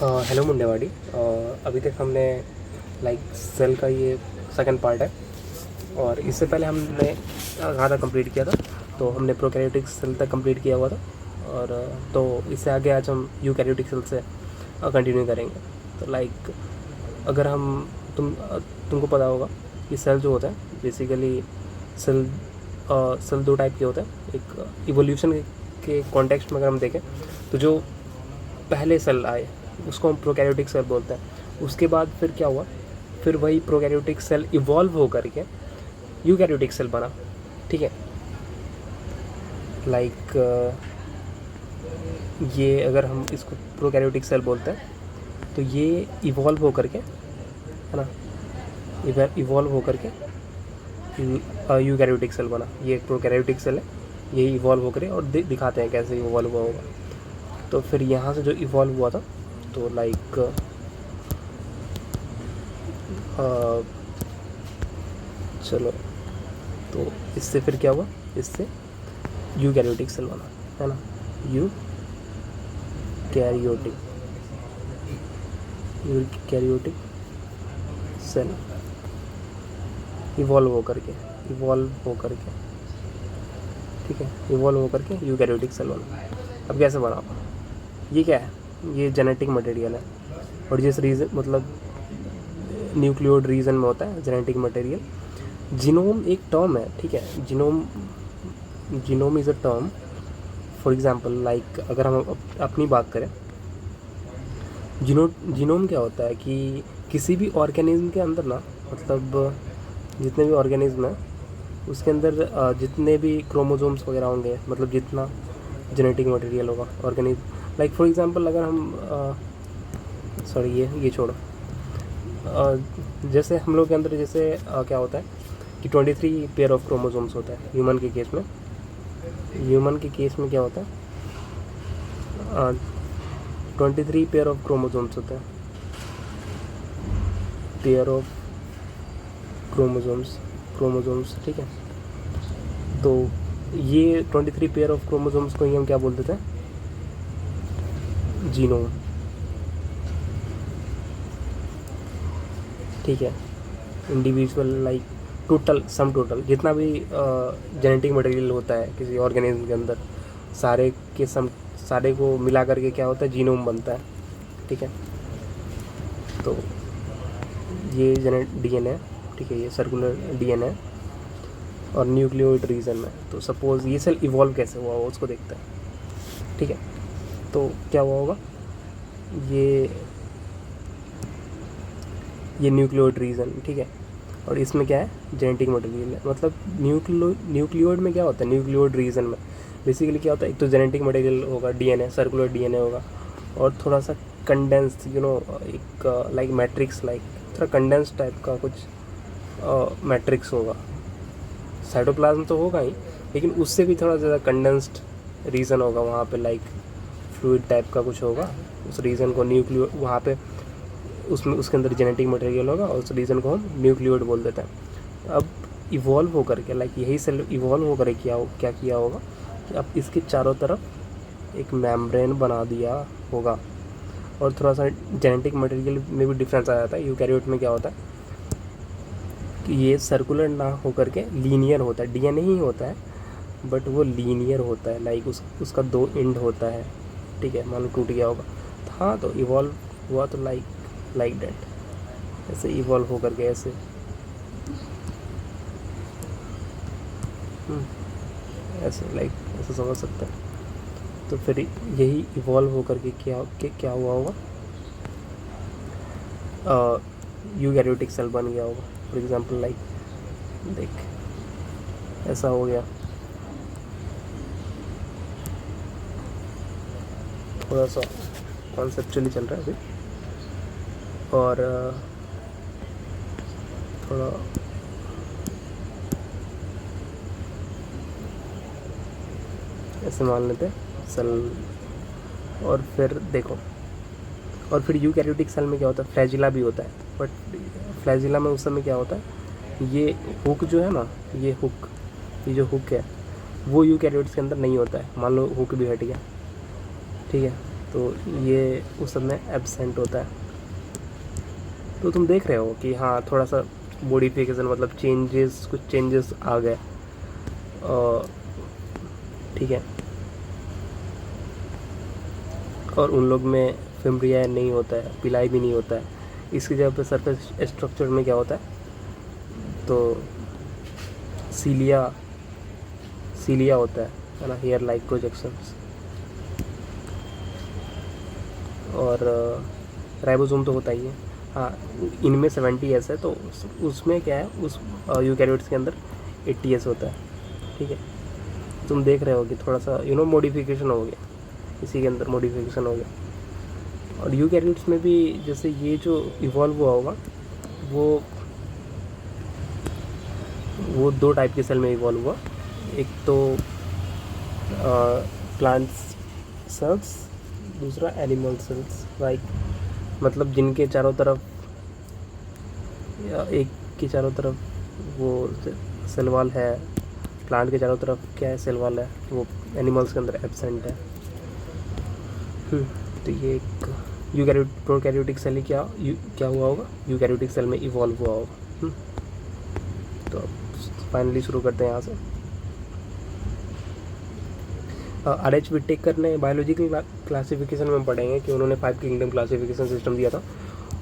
Hello Mundewadi. अभी तक हमने सेल का ये सेकंड पार्ट है, और इससे पहले हमने आधा कंप्लीट किया था। तो हमने प्रोकैरियोटिक सेल तक कंप्लीट किया हुआ था, और तो इससे आगे आज हम यूकैरियोटिक सेल से कंटिन्यू करेंगे। तो अगर हम तुमको पता होगा कि सेल जो होता है बेसिकली सेल सेल दो टाइप के होते हैं। एक इवोल्यूशन के कॉन्टेक्स्ट में अगर हम देखें तो जो पहले सेल आए उसको हम प्रोकैरियोटिक सेल बोलते हैं। उसके बाद फिर क्या हुआ, फिर वही प्रोकैरियोटिक सेल इवॉल्व हो करके यूकैरियोटिक सेल बना। ठीक है, ये अगर हम इसको प्रोकैरियोटिक सेल बोलते हैं तो ये इवॉल्व हो करके, है ना, इवॉल्व हो करके यूकैरियोटिक सेल बना। ये एक प्रोकैरियोटिक सेल है, ये इवॉल्व होकर और दिखाते हैं कैसे इवॉल्व हुआ होगा। तो फिर यहाँ से जो इवॉल्व हुआ था तो चलो, तो इससे फिर क्या हुआ, इससे यूकैरियोटिक सेल बना, है ना। यूकैरियोटिक सेल इवॉल्व हो करके, ठीक है, इवॉल्व हो करके यूकैरियोटिक सेल बना। अब कैसे बना, ये क्या है, ये जेनेटिक मटेरियल है। और जिस रीजन न्यूक्लियोइड रीजन में होता है जेनेटिक मटेरियल। जीनोम एक टर्म है, ठीक है। Genome is a term. For example अगर हम अपनी बात करें, जीनोम क्या होता है कि किसी भी ऑर्गेनिज्म के अंदर ना, जितने भी ऑर्गेनिज्म हैं उसके अंदर जितने भी क्रोमोसोम्स वगैरह होंगे, जितना जेनेटिक मटेरियल होगा ऑर्गेनिज्म। फॉर एग्जांपल अगर हम ये छोड़ो, जैसे हम लोग के अंदर जैसे क्या होता है कि 23 पेयर ऑफ क्रोमोसोम्स होता है ह्यूमन के केस में क्या होता है, 23 पेयर ऑफ क्रोमोसोम्स होते हैं। पेयर ऑफ क्रोमोसोम्स, ठीक है। तो ये 23 पेयर ऑफ क्रोमोसोम्स को ही हम क्या बोल देते हैं, जीनोम, ठीक है। इंडिविजुअल टोटल जितना भी जेनेटिक मटेरियल होता है किसी ऑर्गेनिज्म के अंदर, सारे को मिला करके क्या होता है, जीनोम बनता है, ठीक है। तो ये डीएनए, ठीक है, ये सर्कुलर डीएनए और न्यूक्लियोइड रीजन में। तो सपोज ये सेल इवॉल्व कैसे हुआ हो उसको देखते हैं, ठीक है। तो क्या हुआ होगा, ये न्यूक्लियोइड रीजन, ठीक है। और इसमें क्या है, जेनेटिक मटेरियल है। न्यूक्लियोइड में क्या होता है, न्यूक्लियोइड रीजन में बेसिकली क्या होता है, एक तो जेनेटिक मटेरियल होगा, डीएनए, सर्कुलर डीएनए होगा, और थोड़ा सा कंडेंस, एक मैट्रिक्स, थोड़ा कंडेंस टाइप का कुछ मैट्रिक्स होगा। साइटोप्लाज्म तो होगा ही, लेकिन उससे भी थोड़ा ज़्यादा कंडेंस्ड रीजन होगा वहाँ पे, फ्लूइड टाइप का कुछ होगा। उस रीजन को वहाँ पे उसके अंदर जेनेटिक मटेरियल होगा, और उस रीजन को हम न्यूक्लियोइड बोल देते हैं। अब इवॉल्व होकर के यही सेल इवॉल्व होकर क्या किया होगा कि अब इसके चारों तरफ एक मेम्ब्रेन बना दिया होगा, और थोड़ा सा जेनेटिक मटेरियल में भी डिफरेंस आ जाता है। यूकैरियोट में क्या होता है कि ये सर्कुलर ना होकर के लीनियर होता है, डीएनए ही होता है बट वो लीनियर होता है, उसका 2 एंड होता है, ठीक है। मान लो टूट गया होगा, हाँ, तो इवॉल्व हुआ तो लाइक दैट, ऐसे इवॉल्व होकर के ऐसे, ऐसे ऐसे समझ सकते हैं। तो फिर यही इवॉल्व होकर के क्या हुआ होगा, यूकैरियोटिक सेल बन गया होगा। फॉर एग्जांपल देख, ऐसा हो गया, थोड़ा सा कॉन्सेप्चुअली चल रहा है अभी, और थोड़ा ऐसे मान लेते हैं सेल। और फिर देखो, और फिर यूकैरियोटिक सेल में क्या होता है, फ्लैजिला भी होता है। बट फ्लैजिला में उस समय क्या होता है, ये हुक जो है ना, ये जो हुक है वो यूकैरियोट्स के अंदर नहीं होता है। मान लो हुक भी हट गया, ठीक है, तो ये उस सब में एब्सेंट होता है। तो तुम देख रहे हो कि हाँ थोड़ा सा मॉडिफिकेशन मतलब चेंजेस, कुछ चेंजेस आ गए, ठीक है। और उन लोग में फिम्ब्रिया नहीं होता है, पिलाई भी नहीं होता है, इसकी जगह पे सरफेस स्ट्रक्चर में क्या होता है, तो सीलिया सीलिया होता है ना, हेयर लाइक प्रोजेक्शंस। और राइबोसोम तो होता ही है। हाँ, इनमें 70 एस है, तो उसमें क्या है, उस यूकैरियोट्स के अंदर 80 एस होता है, ठीक है। तुम देख रहे हो कि थोड़ा सा मॉडिफिकेशन हो गया, इसी के अंदर मॉडिफिकेशन हो गया। और यूकैरियोट्स में भी जैसे ये जो इवॉल्व हुआ होगा वो 2 टाइप के सेल में इवॉल्व हुआ। एक तो प्लांट्स सेल्स, दूसरा एनिमल सेल्स, लाइक मतलब जिनके चारों तरफ या एक के चारों तरफ वो सेल वॉल है, प्लांट के चारों तरफ क्या है, सेल वॉल है, वो एनिमल्स के अंदर एब्सेंट है। तो ये एक प्रोकैरियोटिक सेल ही क्या हुआ होगा, यूकैरियोटिक सेल में इवॉल्व हुआ होगा। तो फाइनली शुरू करते हैं यहाँ से। RH विटेकर ने बायोलॉजिकल क्लासिफिकेशन में पढ़ेंगे कि उन्होंने 5 किंगडम क्लासिफिकेशन सिस्टम दिया था।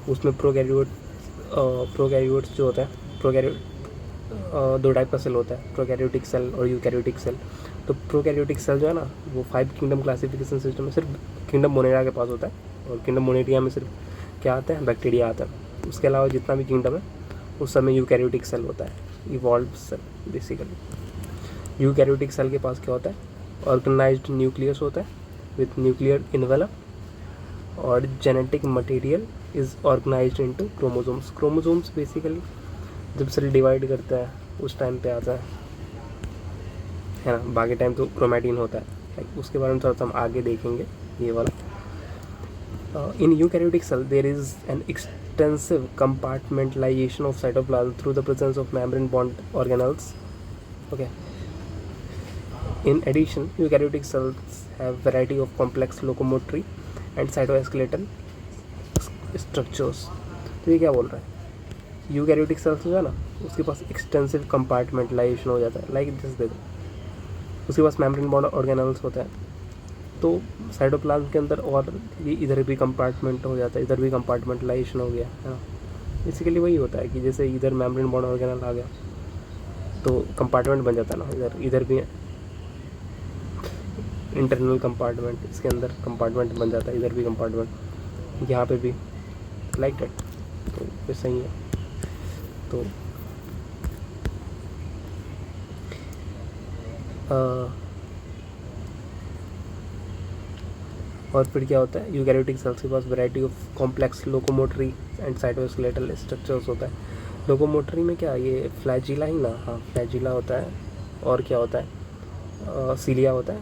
उसमें प्रोकैरियोट्स जो होता है, प्रोकैरियोट 2 टाइप का सेल होता है, प्रोकैरियोटिक सेल और यूकैरियोटिक सेल। तो प्रोकैरियोटिक सेल जो है ना, वो 5 किंगडम क्लासिफिकेशन सिस्टम में सिर्फ किंगडम मोनेरा के पास होता है, और किंगडम मोनेरिया में सिर्फ क्या आता है, बैक्टीरिया आता है। उसके अलावा जितना भी किंगडम है उस सब में यूकैरियोटिक सेल होता है, evolve cell basically. Eukaryotic cell के पास क्या होता है, ऑर्गेनाइज्ड न्यूक्लियस होता है विथ न्यूक्लियर इन्वेलप, और genetic material is organised into chromosomes. Chromosomes basically जब सेल डिवाइड करता है उस टाइम पे आता है ना, बाकी टाइम तो क्रोमैटिन होता है। उसके बारे में थोड़ा सा हम आगे देखेंगे ये वाला। In eukaryotic cell there is an extensive compartmentalisation of cytoplasm through the presence of membrane bound organelles, okay. In addition, eukaryotic cells have variety of complex locomotory and cytoskeletal structures। तो ये क्या बोल रहा है, यूकैरियोटिक सेल्स जो है ना, उसके पास एक्सटेंसिव कंपार्टमेंटलाइजेशन हो जाता है, लाइक जैसे देखो उसके पास मेम्ब्रेन बॉन्ड ऑर्गेनेल्स होता है, तो साइटोप्लाज्म के अंदर और ये इधर भी कंपार्टमेंट हो जाता है, इधर भी कंपार्टमेंटलाइजेशन हो गया है ना। बेसिकली वही होता है कि जैसे इधर मेम्ब्रेन बॉन्ड ऑर्गेनल आ गया तो कंपार्टमेंट बन जाता है ना, इधर भी इंटरनल कंपार्टमेंट, इसके अंदर कंपार्टमेंट बन जाता है, इधर भी कंपार्टमेंट, यहाँ पे भी लाइक दैट। तो ये सही है। तो और फिर क्या होता है, यूकैरियोटिक सेल्स के पास variety of complex locomotory and cytoskeletal structures होता है। लोकोमोटरी में क्या, ये फ्लैजिला ही ना, हाँ फ्लैजिला होता है, और क्या होता है, सीलिया होता है,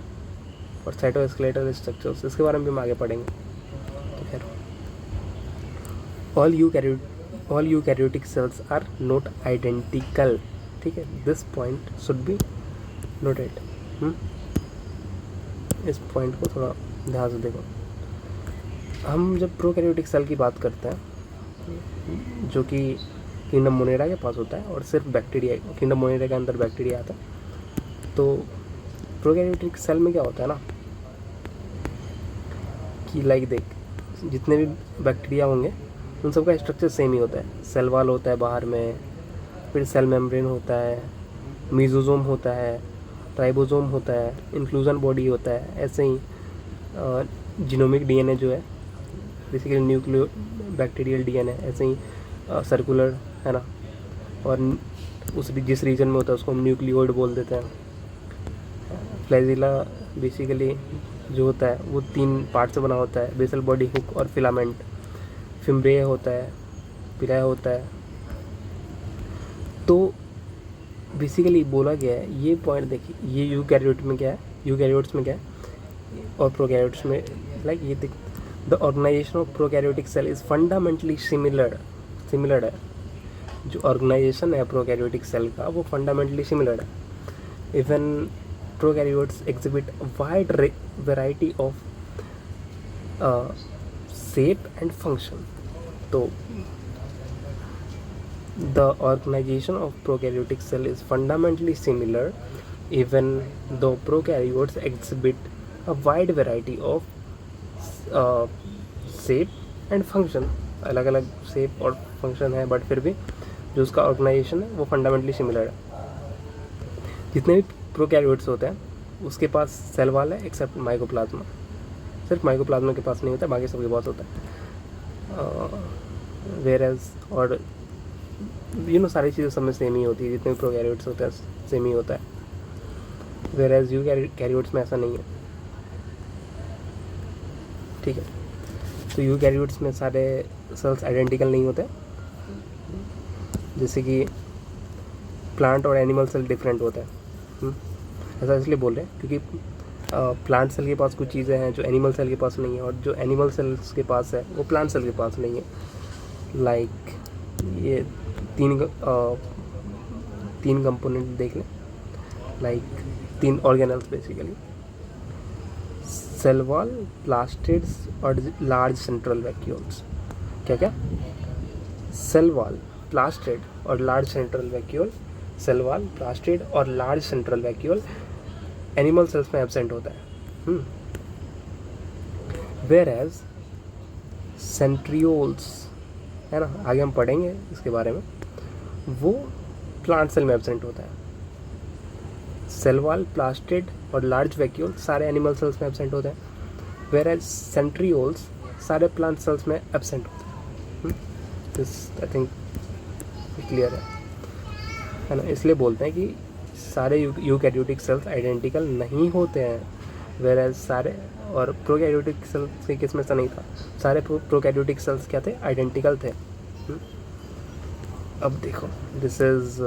और साइटोस्केलेटल स्ट्रक्चर्स, इसके बारे में भी हम आगे पढ़ेंगे। तो खैर, all eukaryotic cells are not identical, ठीक है, this point should be noted. इस पॉइंट को थोड़ा ध्यान से देखो। हम जब प्रोकैरियोटिक सेल की बात करते हैं, जो कि किंगडम मोनेरा के पास होता है, और सिर्फ बैक्टीरिया, किंगडम मोनेरा के अंदर बैक्टीरिया आता है, तो प्रोकैरियोटिक सेल में क्या होता है ना कि लाइक देख, जितने भी बैक्टीरिया होंगे उन सबका स्ट्रक्चर सेम ही होता है। सेल वॉल होता है बाहर में, फिर सेल मेम्ब्रेन होता है, मीजोजोम होता है, राइबोसोम होता है, इंक्लूजन बॉडी होता है। ऐसे ही जीनोमिक डीएनए जो है बेसिकली न्यूक्लियो बैक्टीरियल डीएनए, ऐसे ही सर्कुलर है ना, और उस जिस रीजन में होता है उसको हम न्यूक्लियोइड बोल देते हैं। फ्लैजिला बेसिकली जो होता है वो 3 पार्ट से बना होता है, बेसल बॉडी, हुक और फिलामेंट। फिम्ब्रिया होता है, पिलाया होता है। तो बेसिकली बोला गया है, ये पॉइंट देखिए, ये यूकैरियोट में क्या है, यूकैरियोट्स में क्या है और प्रोकैरियोट्स में, लाइक ये देख, the organisation of prokaryotic cell is fundamentally similar है। जो ऑर्गेनाइजेशन है प्रोकैरियोटिक सेल का वो फंडामेंटली सिमिलर है। Even prokaryotes exhibit wide variety of shape and function. तो the organisation of prokaryotic cell is fundamentally similar even though prokaryotes exhibit a wide variety of shape and function। अलग अलग shape और function है, but फिर भी जो उसका organisation है वो फंडामेंटली सिमिलर है। जितने भी प्रोकैरियोट्स होते हैं उसके पास सेल वॉल है एक्सेप्ट माइकोप्लाज्मा। सिर्फ माइकोप्लाज्मा के पास नहीं होता, बाकी सबके पास होता है। वेयर एज और सारी चीज़ें सब में सेम ही होती है, जितने भी प्रोकैरियोट्स होते हैं सेम ही होता है। वेयर एज यूकैरियोट्स में ऐसा नहीं है, ठीक है। तो यूकैरियोट्स में सारे सेल्स आइडेंटिकल नहीं होते, जैसे कि प्लांट और एनिमल सेल डिफरेंट होता है। ऐसा इसलिए बोल रहे हैं क्योंकि प्लांट सेल के पास कुछ चीज़ें हैं जो एनिमल सेल के पास नहीं है, और जो एनिमल सेल्स के पास है वो प्लांट सेल के पास नहीं है। लाइक ये तीन कंपोनेंट देख लें, like 3 organelles basically, cell wall, plastids और लार्ज सेंट्रल वैक्यूल्स। क्या क्या? सेल वॉल, प्लास्टिड और large central vacuole. Cell wall, plastid और large central vacuole animal cells में एब्सेंट होता है। वेयर एज सेंट्रियोल्स, है ना, आगे हम पढ़ेंगे इसके बारे में, वो प्लांट सेल में एब्सेंट होता है। सेल वॉल, प्लास्टिड और लार्ज वैक्यूल सारे एनिमल सेल्स में एब्सेंट होते हैं, वेयर एज सेंट्रियोल्स सारे प्लांट सेल्स में एब्सेंट होते हैं। दिस आई थिंक क्लियर है ना। इसलिए बोलते हैं कि सारे यूकैरियोटिक सेल्स आइडेंटिकल नहीं होते हैं, वेयर एज सारे, और प्रोकैरियोटिक सेल्स के केस में ऐसा नहीं था, सारे प्रोकैरियोटिक सेल्स क्या थे? आइडेंटिकल थे। अब देखो, this is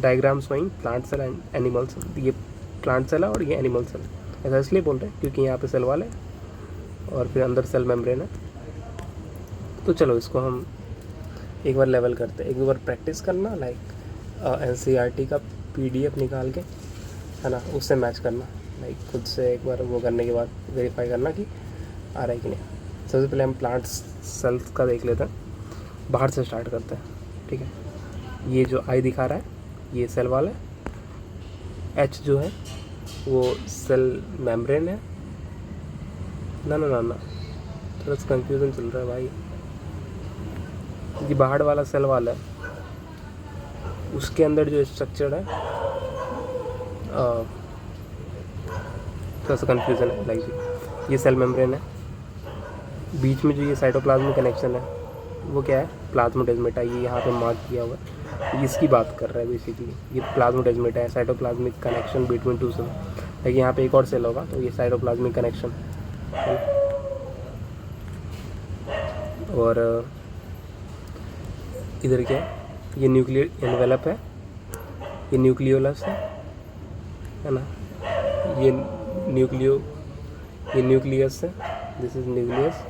diagram showing plant cell and animal cell. ये प्लांट सेल है और ये एनिमल सेल। ऐसा इसलिए बोल रहे हैं क्योंकि यहाँ पे सेल वॉल है और फिर अंदर सेल मेम्ब्रेन है। तो चलो इसको हम एक बार लेवल करते हैं, एक बार प्रैक्टिस करना, लाइक NCERT का PDF निकाल के, है ना, उससे मैच करना, लाइक खुद से एक बार वो करने के बाद वेरीफाई करना कि आ रहा है कि नहीं। सबसे पहले हम प्लांट सेल्स का देख लेते हैं, बाहर से स्टार्ट करते हैं, ठीक है। ये जो आई दिखा रहा है ये सेल वॉल है, H जो है वो सेल मेम्ब्रेन है। ना ना ना ना थोड़ा सा कंफ्यूजन चल रहा है भाई। ये बाहर वाला सेल वॉल है, उसके अंदर जो स्ट्रक्चर है थोड़ा सा कंफ्यूजन है। लाइक ये सेल मेम्ब्रेन है, बीच में जो ये साइटोप्लाज्मिक कनेक्शन है वो क्या है? प्लाज्मोडेस्माटा। ये यहाँ पे मार्क किया हुआ है, इसकी बात कर रहा है बेसिकली। ये प्लाज्मोडेस्माटा है, साइटोप्लाज्मिक कनेक्शन बिटवीन 2 सेल। लेकिन यहाँ पे एक और सेल होगा तो ये साइटोप्लाज्मिक कनेक्शन। और इधर क्या है? ये न्यूक्लियर एनवेलप है, ये न्यूक्लियोलस है ना, ये न्यूक्लियस है, दिस इज न्यूक्लियस।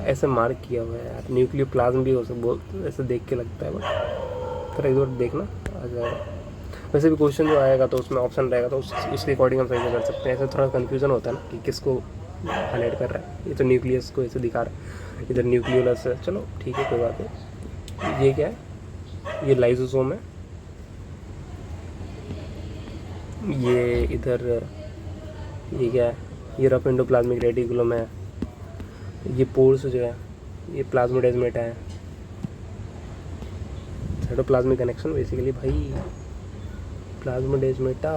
ऐसे मार्क किया हुआ है यार, न्यूक्लियो प्लाज्म भी हो सकता, ऐसे देख के लगता है, बट फिर एक बार देखना आ जाएगा। वैसे भी क्वेश्चन जो आएगा तो उसमें ऑप्शन रहेगा तो उसके अकॉर्डिंग हम सही से कर सकते हैं। ऐसे थोड़ा कन्फ्यूजन होता है ना कि किसको हाईलाइट कर रहा है। ये तो न्यूक्लियस को ऐसे दिखा रहा है, इधर न्यूक्लियोलस है। चलो ठीक है, कोई बात नहीं। ये क्या है? ये लाइसोसोम है। ये इधर ये क्या है? ये रफ एंडोप्लाज्मिक रेटिकुलम है। ये पोर्स जो है ये प्लाज्मोडेस्माटा है। साइटोप्लाज्मिक कनेक्शन बेसिकली भाई, प्लाज्मोडेस्माटा।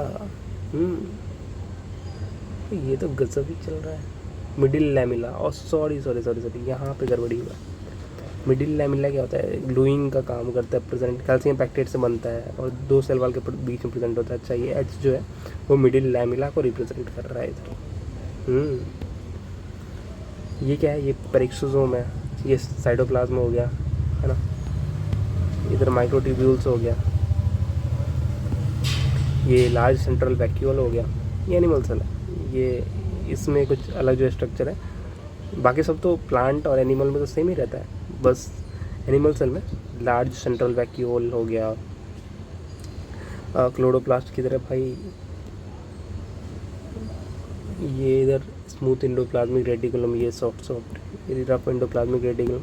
ये तो गजब ही चल रहा है। मिडिल लैमिला, और सॉरी यहाँ पे गड़बड़ी हुआ है। मिडिल लैमिला क्या होता है? ग्लूइंग का काम करता है, प्रेजेंट कैल्शियम पैक्टेट से बनता है और 2 सेल वॉल के बीच में प्रेजेंट होता है। अच्छा, ये H जो है वो मिडिल लैमिला को रिप्रेजेंट कर रहा है इधर। ये क्या है? ये पेरिक्सोसोम है। ये साइटोप्लाज्म हो गया, है ना। इधर माइक्रोट्यूब्यूल्स हो गया। ये लार्ज सेंट्रल वैक्यूल हो गया। ये एनिमल सेल है। ये इसमें कुछ अलग जो स्ट्रक्चर है, बाकी सब तो प्लांट और एनिमल में तो सेम ही रहता है, बस एनिमल सेल में लार्ज सेंट्रल वैक्यूल हो गया। क्लोरोप्लास्ट की तरह भाई, ये इधर स्मूथ एंडोप्लाज्मिक रेटिकुलम, ये soft rough endoplasmic reticulum,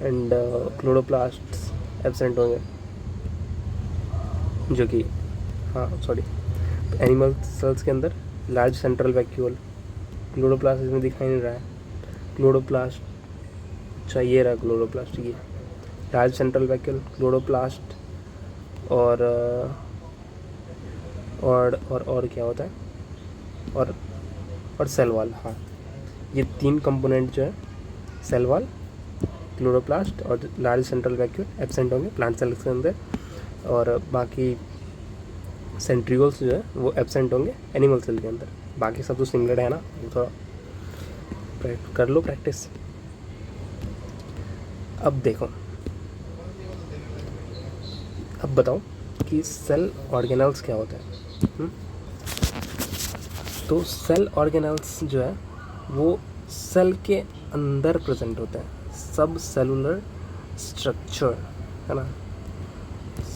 and chloroplast absent होंगे, जो कि एनिमल सेल्स के अंदर लार्ज सेंट्रल वैक्यूल, क्लोरोप्लास्ट इसमें दिखाई नहीं रहा है, क्लोरोप्लास्ट, अच्छा ये रहा क्लोरोप्लास्ट, ये लार्ज सेंट्रल वैक्यूल, क्लोरोप्लास्ट, और क्या होता है, और सेल वॉल। हाँ, ये 3 कंपोनेंट जो है, सेल वॉल, क्लोरोप्लास्ट और लार्ज सेंट्रल वैक्यूल एब्सेंट होंगे प्लांट सेल्स के अंदर, और बाकी सेंट्रियोल्स जो है वो एब्सेंट होंगे एनिमल सेल के अंदर। बाकी सब तो सिमिलर है ना, थोड़ा कर लो प्रैक्टिस। अब देखो, अब बताओ कि सेल ऑर्गेनल्स क्या होता है। तो सेल ऑर्गेनल्स जो है वो सेल के अंदर प्रेजेंट होते हैं, सब सेलुलर स्ट्रक्चर है ना,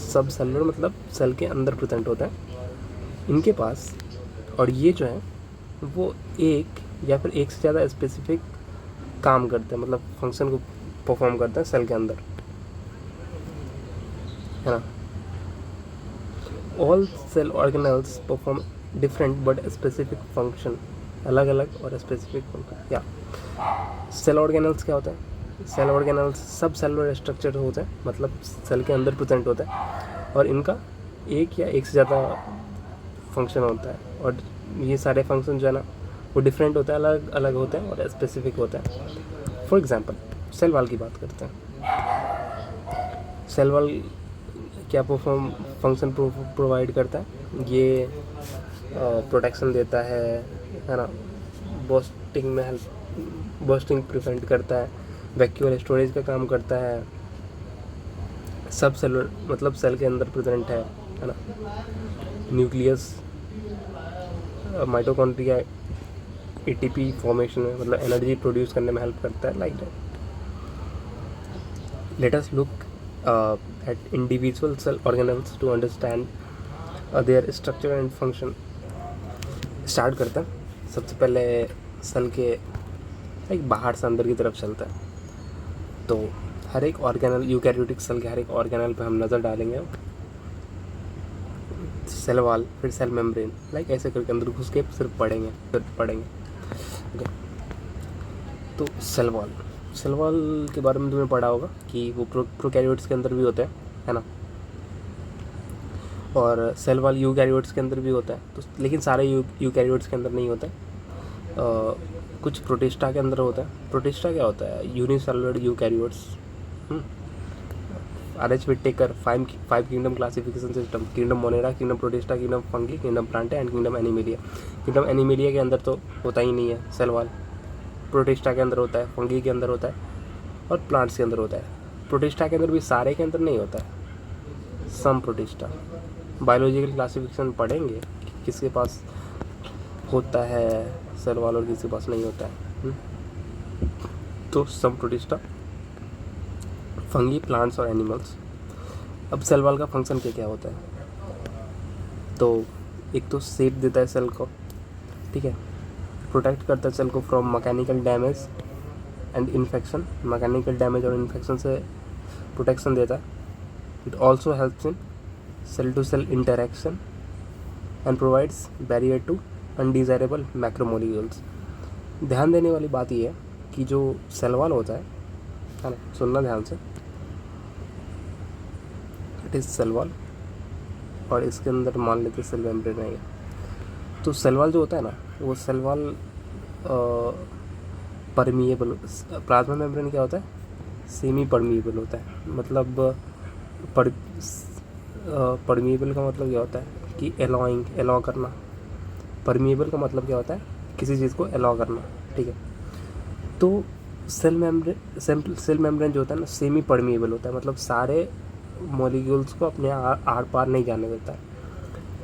सब सेलुलर मतलब सेल के अंदर प्रेजेंट होता है इनके पास। और ये जो है वो एक या फिर एक से ज़्यादा स्पेसिफिक काम करते हैं, मतलब फंक्शन को परफॉर्म करते हैं सेल के अंदर, है ना। All cell organelles perform different but specific function, अलग अलग और स्पेसिफिक फंक्शन। या सेल ऑर्गेनल्स क्या होता है, सेल ऑर्गेनल्स सब सेलुलर स्ट्रक्चर होते हैं, मतलब सेल के अंदर प्रेजेंट होता है, और इनका एक या एक से ज़्यादा फंक्शन होता है, और ये सारे फंक्शन जो है ना वो डिफरेंट होते हैं, अलग अलग होते हैं और स्पेसिफिक होते हैं। फॉर एग्जांपल सेल वॉल की बात करते हैं। सेल वॉल क्या फंक्शन प्रोवाइड करता है, ये प्रोटेक्शन देता है ना, बर्स्टिंग प्रिवेंट करता है, वैक्यूअल स्टोरेज का काम करता है, सब सेलुलर मतलब सेल के अंदर प्रेजेंट है ना। न्यूक्लियस, माइटोकॉन्ड्रिया एटीपी फॉर्मेशन में मतलब एनर्जी प्रोड्यूस करने में हेल्प करता है, like that. Let us look at individual cell organelles to understand their structure and function. Start करते हैं। सबसे पहले सेल के एक बाहर से अंदर की तरफ चलता है, तो हर एक ऑर्गेनल, यूकैरियोटिक सेल के हर एक ऑर्गेनल पे हम नज़र डालेंगे। सेल वॉल, फिर सेल मेम्ब्रेन, लाइक ऐसे करके अंदर घुस के सिर्फ पढ़ेंगे। ओके, तो सेल वॉल के बारे में तुमने पढ़ा होगा कि वो प्रोकैरियोट्स के अंदर भी होते हैं, है ना, और सेल वॉल यूकैरियोट्स के अंदर भी होता है, तो लेकिन सारे यूकैरियोट्स के अंदर नहीं होता है, कुछ प्रोटिस्टा के अंदर होता है। प्रोटिस्टा क्या होता है, unicellular eukaryotes. RH Whittaker 5 kingdom classification system, kingdom Monera, kingdom Protista, kingdom Fungi, kingdom Plantae and kingdom Animalia. Kingdom Animalia के अंदर तो होता ही नहीं है सेल वॉल, प्रोटिस्टा के अंदर होता है, फंगी के अंदर होता है, और प्लांट्स के अंदर होता है। प्रोटिस्टा के अंदर भी सारे के अंदर नहीं होता है, सम प्रोटिस्टा। बायोलॉजिकल क्लासिफिकेशन पढ़ेंगे किसके पास होता है सेल वॉल और किसके पास नहीं होता है। तो सम प्रोटिस्टा, फंगी, प्लांट्स और एनिमल्स। अब सेल वॉल का फंक्शन क्या क्या होता है, तो एक तो शेप देता है सेल को, ठीक है, प्रोटेक्ट करता है सेल को from mechanical damage and infection, mechanical damage और इन्फेक्शन से प्रोटेक्शन देता है। It also helps in cell to cell interaction and provides barrier to undesirable macromolecules. ध्यान देने वाली बात यह है कि जो सेल वॉल होता है ना, सुनना ध्यान से, इट इज़ सेल वॉल, और इसके अंदर मान लेते सेल मेम्ब्रेन है। तो सेल वॉल जो होता है ना, वो cell wall permeable, plasma membrane क्या होता है, सेमी परमिएबल होता है, मतलब परमिएबल का मतलब क्या होता है कि एलाउ करना। परमिएबल का मतलब क्या होता है, किसी चीज़ को एलाउ करना, ठीक है। तो सेल मेम्ब्रेन जो होता है ना, सेमी परमिएबल होता है, मतलब सारे मॉलिक्यूल्स को अपने आर पार नहीं जाने देता है।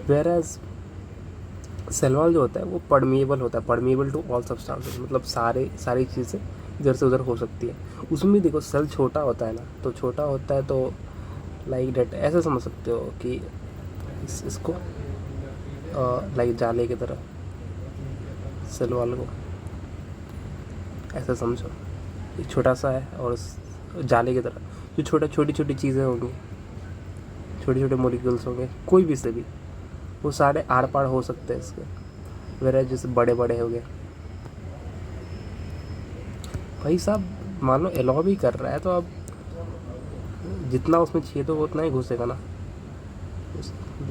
वेयर एज सेल वॉल जो होता है वो परमिएबल होता है, परमिएबल टू ऑल सब्सटेंसेस, मतलब सारी चीज़ें इधर से उधर हो सकती है। उसमें भी देखो सेल छोटा होता है ना, तो छोटा होता है तो लाइक डेट ऐसे समझ सकते हो कि इसको लाइक जाले की तरह सेल वॉल को, ऐसा समझो, एक छोटा सा है और जाले की तरह जो छोटी छोटी चीज़ें होंगी, छोटे छोटे मोलिक्यूल्स होंगे कोई भी से भी, वो सारे आर पार हो सकते हैं इसके, वेरा जैसे बड़े बड़े हो गए। भाई साहब मान लो अलाउ भी कर रहा है तो अब जितना उसमें चाहिए तो वो उतना ही घुसेगा ना।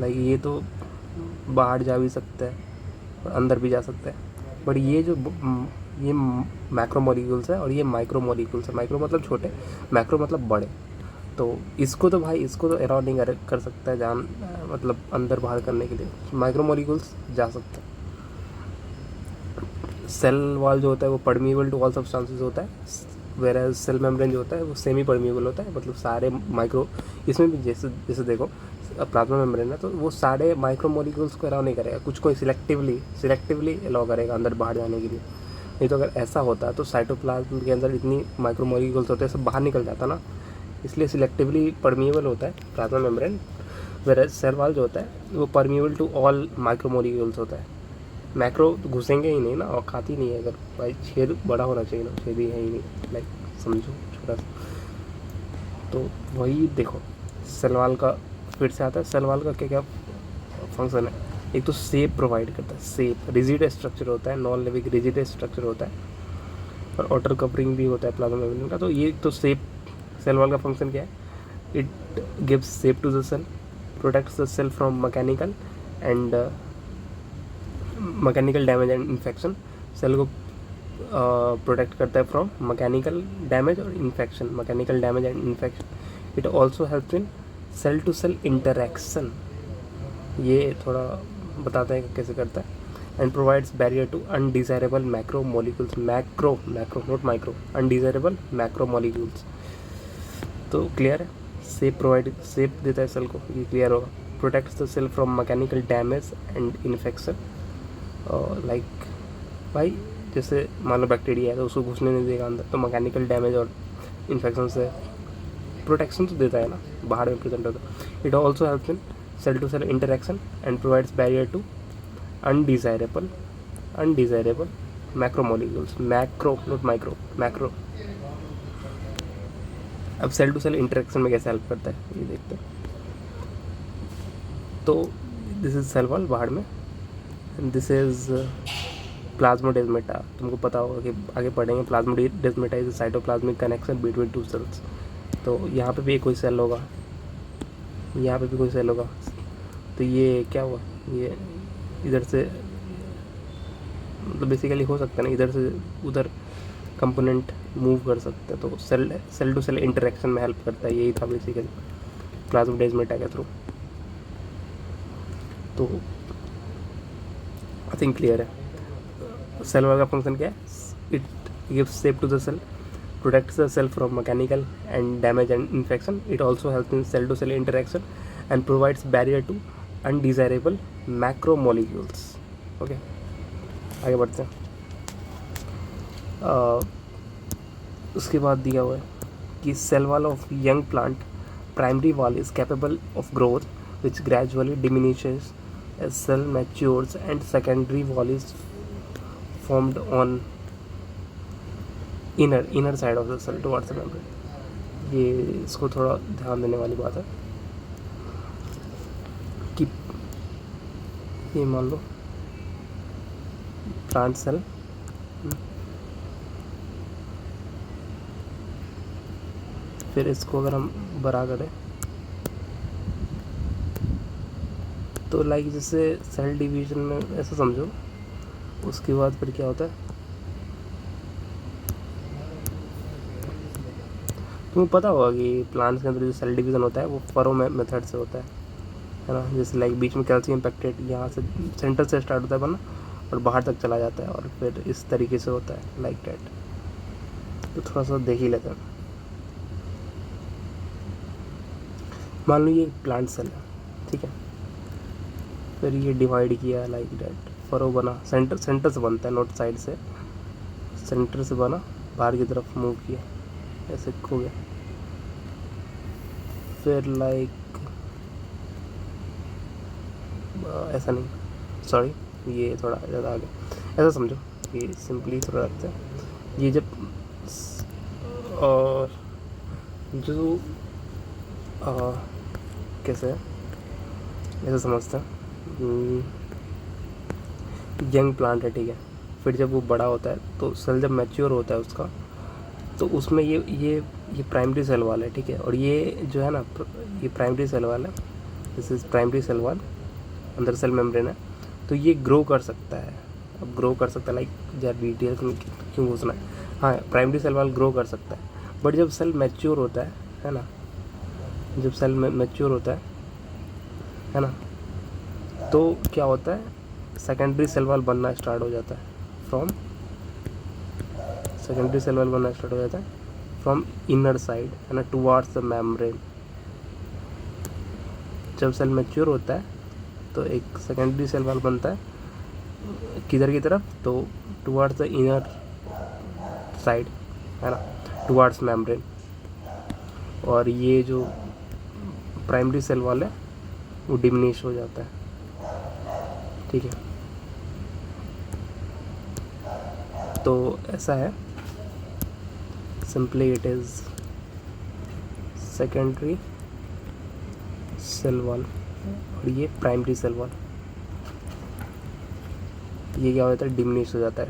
लाइक ये तो बाहर जा भी सकता है और अंदर भी जा सकता है, बट ये जो ये मैक्रो मॉलिक्यूल्स है और ये माइक्रो मॉलिक्यूल्स है। माइक्रो मतलब छोटे, मैक्रो मतलब बड़े। तो इसको तो भाई इसको तो अलाउ नहीं कर सकता है जान, मतलब अंदर बाहर करने के लिए। माइक्रो मॉलिक्यूल्स जा सकते हैं। सेल वॉल जो होता है वो परमिएबल टू ऑल सब्सटेंसेस होता है, वेयर सेल मेम्ब्रेन जो होता है वो सेमी परमिएबल होता है, मतलब सारे माइक्रो, इसमें भी जैसे जैसे देखो प्लाज्मा मेम्ब्रेन है तो वो सारे माइक्रो मॉलिक्यूल्स को अलाउ नहीं करेगा, कुछ को सिलेक्टिवली अलाउ करेगा अंदर बाहर जाने के लिए। नहीं तो अगर ऐसा होता तो साइटोप्लाज्म के अंदर इतनी माइक्रो मॉलिक्यूल्स होते हैं सब बाहर निकल जाता ना, इसलिए सिलेक्टिवली परमिएबल होता है plasma membrane. Where cell wall जो होता है वो permeable to all micro molecules होता है। मैक्रो तो घुसेंगे ही नहीं ना, औकात ही नहीं है। अगर भाई छेद बड़ा होना चाहिए ना, छेद ही है ही नहीं, लाइक समझो छोटा सा। तो वही देखो सेल वॉल का फिर से आता है। सेल वॉल का क्या क्या फंक्शन है, एक तो शेप प्रोवाइड करता है, शेप रिजिड स्ट्रक्चर होता है, नॉन लिविंग रिजिड स्ट्रक्चर होता है, और आउटर कवरिंग भी होता है प्लाज्मा मेम्ब्रेन का। तो ये तो शेप, सेल वॉल का फंक्शन क्या है, it gives shape to the cell, protects the cell from mechanical damage and infection. Cell को प्रोटेक्ट करता है फ्रॉम मैकेनिकल डैमेज और infection, mechanical damage and infection. It also helps in cell to cell interaction, ये थोड़ा बताते हैं कि कैसे करता है। And provides barrier to undesirable macro molecules, macro not micro, undesirable macro molecules. तो क्लियर है, शेप देता है सेल को, ये क्लियर होगा। Protects the cell from mechanical damage and infection, like भाई जैसे मान लो बैक्टीरिया है तो उसको घुसने नहीं देगा अंदर, तो मैकेनिकल डैमेज और इन्फेक्शन से प्रोटेक्शन तो देता है ना, बाहर में प्रेजेंट होता है। It also helps in cell to cell interaction and provides barrier to undesirable macro molecules, macro not micro, macro. अब सेल टू सेल इंटरेक्शन में कैसे हेल्प करता है ये देखते हैं। तो दिस इज सेल वॉल बाहर में, दिस इज प्लाज्मोडेस्माटा। तुमको पता होगा कि आगे पढ़ेंगे, plasmodesmata is cytoplasmic connection between two cells. तो यहाँ पे भी कोई सेल होगा, यहाँ पे भी कोई सेल होगा। तो ये क्या हुआ, ये इधर से मतलब बेसिकली हो सकता है ना, इधर से उधर कंपोनेंट मूव कर सकते हैं। तो सेल टू सेल इंटरेक्शन में हेल्प करता है, यही था बेसिकली प्लाज्मोडेस्माटा के थ्रू। तो आई थिंक क्लियर है। सेल वॉल का फंक्शन क्या है, it gives shape to the cell, protects the cell from mechanical and damage and infection. It also helps in cell to cell interaction and provides barrier to undesirable macromolecules. Okay, आगे बढ़ते हैं। उसके बाद दिया हुआ है कि cell wall of young plant primary wall is capable of growth which gradually diminishes as cell matures and secondary wall is formed on inner side of the cell towards the membrane. ये इसको थोड़ा ध्यान देने वाली बात है कि ये मान लो प्लांट सेल, फिर इसको अगर हम बड़ा करें तो लाइक जैसे सेल डिवीजन में ऐसा समझो। उसके बाद फिर क्या होता है, तुम्हें पता होगा कि प्लांट्स के अंदर जो सेल डिवीज़न होता है वो फरो मेथड से होता है ना। जैसे लाइक बीच में कैल्शियम पैक्टेट यहाँ से सेंटर से स्टार्ट होता है बनना और बाहर तक चला जाता है, और फिर इस तरीके से होता है लाइक डैट। तो थोड़ा सा देख ही लेते हैं। मान लो ये प्लांट सेल है, ठीक है, फिर ये डिवाइड किया लाइक डैट, फरो बना, सेंटर से बनता है, नॉट साइड से, सेंटर से बना, बाहर की तरफ मूव किया, ऐसे हो गया। फिर लाइक ऐसा नहीं, सॉरी ये थोड़ा ज़्यादा आ गया, ऐसा समझो, ये सिंपली थोड़ा रखते हैं। ये जब और जो कैसे है, ऐसे समझते हैं, यंग प्लांट है, ठीक है। फिर जब वो बड़ा होता है तो सेल जब मैच्योर होता है उसका, तो उसमें ये प्राइमरी सेल वाल है, ठीक है। और ये जो है ना, ये प्राइमरी सेल वाल है, this is primary cell wall, अंदर सेल मेम्ब्रेन है। तो ये ग्रो कर सकता है, अब ग्रो कर सकता है, लाइक यार डिटेल्स में क्यों घुसना है। हाँ, प्राइमरी सेल वाल ग्रो कर सकता है, बट जब सेल मैच्योर होता है ना, जब सेल मैच्योर होता है ना, तो क्या होता है, सेकेंडरी सेल वाल बनना स्टार्ट हो जाता है सेकेंडरी सेल वाल बनना स्टार्ट हो जाता है फ्रॉम इनर साइड, है ना, टुवार्ड्स द मेम्ब्रेन। जब सेल मैच्योर होता है तो एक सेकेंडरी सेल वाल बनता है, किधर की तरफ, तो टुवार्ड्स द इनर साइड, है ना, टुवार्ड्स मेम्ब्रेन। और ये जो प्राइमरी सेल वाल है वो डिमिनिश हो जाता है, ठीक है। तो ऐसा है, simply it is secondary cell wall और ये प्राइमरी सेल वॉल, ये क्या हो जाता है, डिमिनिश हो जाता है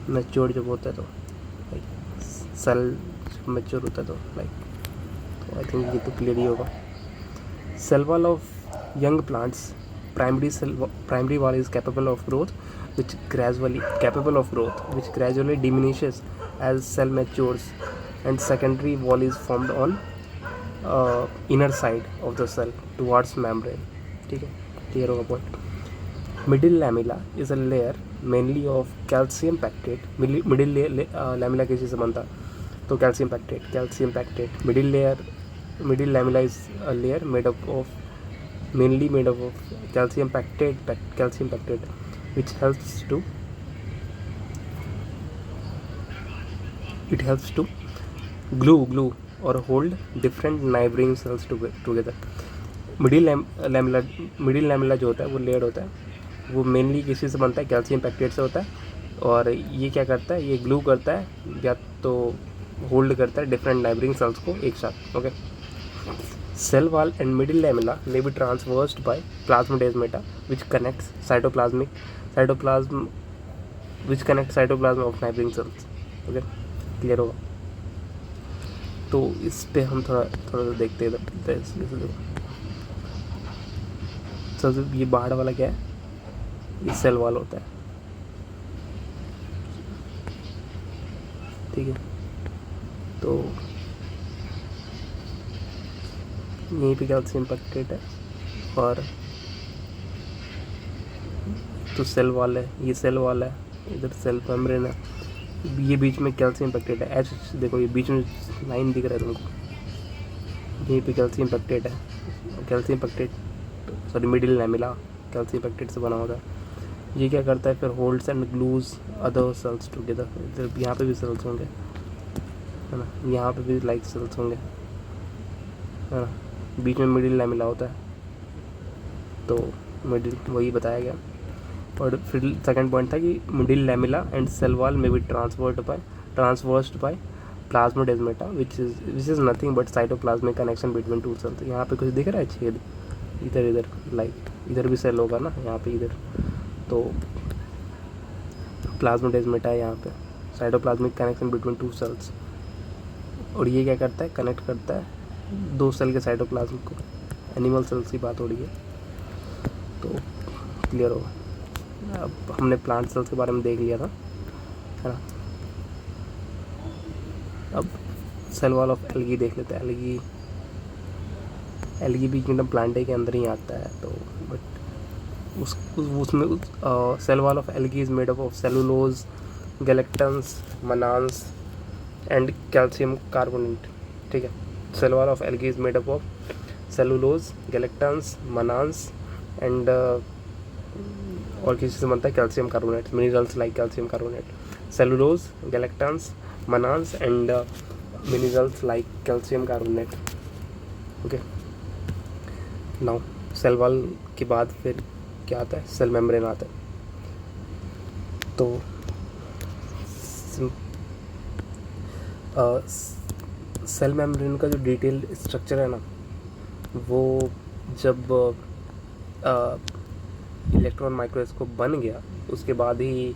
मैच्योर जब होता है, तो लाइक सेल मैच्योर होता है तो लाइक, तो आई थिंक ये तो क्लियर ही होगा। Cell wall of young plants, primary wall is capable of growth which gradually diminishes as cell matures, and secondary wall is formed on inner side of the cell towards membrane, ठीक है, clear होगा point. Middle lamella is a layer mainly of calcium pectate, middle lamella किसी से बनता तो calcium pectate, middle lamella is a layer mainly made up of calcium pactate, which helps to glue or hold different neighboring cells together. Middle lamella जो होता है वो layer होता है, वो मेनली किसी से बनता है, कैल्शियम पैक्टेट से होता है। और ये क्या करता है, ये ग्लू करता है या तो होल्ड करता है डिफरेंट नाइबरिंग सेल्स को एक साथ, okay. Cell wall and middle lamella may be traversed by plasmodesmata, which connects cytoplasm of neighboring cells. Okay, clear होगा। तो इस पे हम थोड़ा सा देखते हैं। सबसे ये बाहर वाला क्या है, ये सेल वॉल होता है, ठीक है। तो यहीं पे कैल्शियम पैक्टेट है और तो सेल वॉल है, ये सेल वॉल है, इधर सेल मेम्ब्रेन है, ये बीच में कैल्शियम पैक्टेट है। एच देखो, ये बीच में लाइन दिख रहा है तुमको, यहीं पे कैल्शियम पैक्टेट है, मिडिल लैमिला कैल्शियम पैक्टेट से बना होता है। ये क्या करता है, फिर holds and glues other sales together. इधर यहाँ पे भी सेल्स होंगे, है ना, यहाँ पे भी लाइक सेल्स होंगे, है ना, बीच में मिडिल लैमिला होता है, तो मिडिल वही बताया गया। और फिर सेकंड पॉइंट था कि middle lamella and cell wall में be transversed by plasmodesmata which is nothing but cytoplasmic connection between two cells. यहाँ पे कुछ दिख रहा है छेद, इधर लाइक इधर भी सेल होगा ना, यहाँ पे इधर, तो प्लाज्मोडेस्माटा है यहाँ पे, cytoplasmic connection between two cells. और ये क्या करता है, कनेक्ट करता है दो सेल के साइटोप्लाज्म को। एनिमल सेल्स की बात हो रही है, तो क्लियर होगा। अब हमने प्लांट सेल्स के बारे में देख लिया था, है ना। अब सेल वॉल ऑफ एल्गी देख लेते हैं। एल्गी भी किंगडम प्लांटे के अंदर ही आता है, तो बट उसमें cell wall of algae is made up of cellulose, galactans, mannans and calcium carbonate, ठीक है। Cell wall of algae is made up of cellulose, galactans, mannans and और किसी से बनता है calcium carbonate, minerals like calcium carbonate, cellulose, galactans, mannans and minerals like calcium carbonate, okay. Now cell wall के बाद फिर क्या आता है, सेल मेम्ब्रेन आता है। तो सेल मेम्ब्रेन का जो डिटेल स्ट्रक्चर है ना, वो जब इलेक्ट्रॉन माइक्रोस्कोप बन गया उसके बाद ही,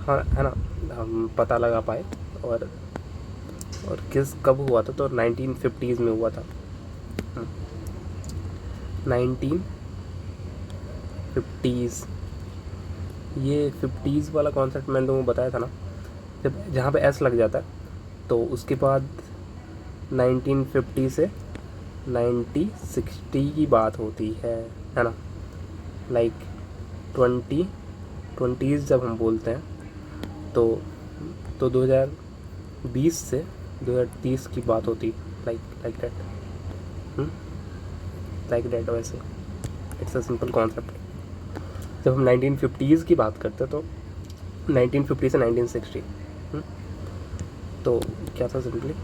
हाँ है ना, हम पता लगा पाए। और कब हुआ था, तो 1950s में हुआ था। 1950s, ये 50s वाला कॉन्सेप्ट मैंने तुमको बताया था ना, जब जहाँ पे एस लग जाता है, तो उसके बाद 1950 से 1960 की बात होती है ना। लाइक 20s जब हम बोलते हैं तो 2020 से 2030 की बात होती, लाइक दैट वैसे। It's a simple concept. जब हम 1950s की बात करते हैं तो 1950 से 1960, तो क्या था simply,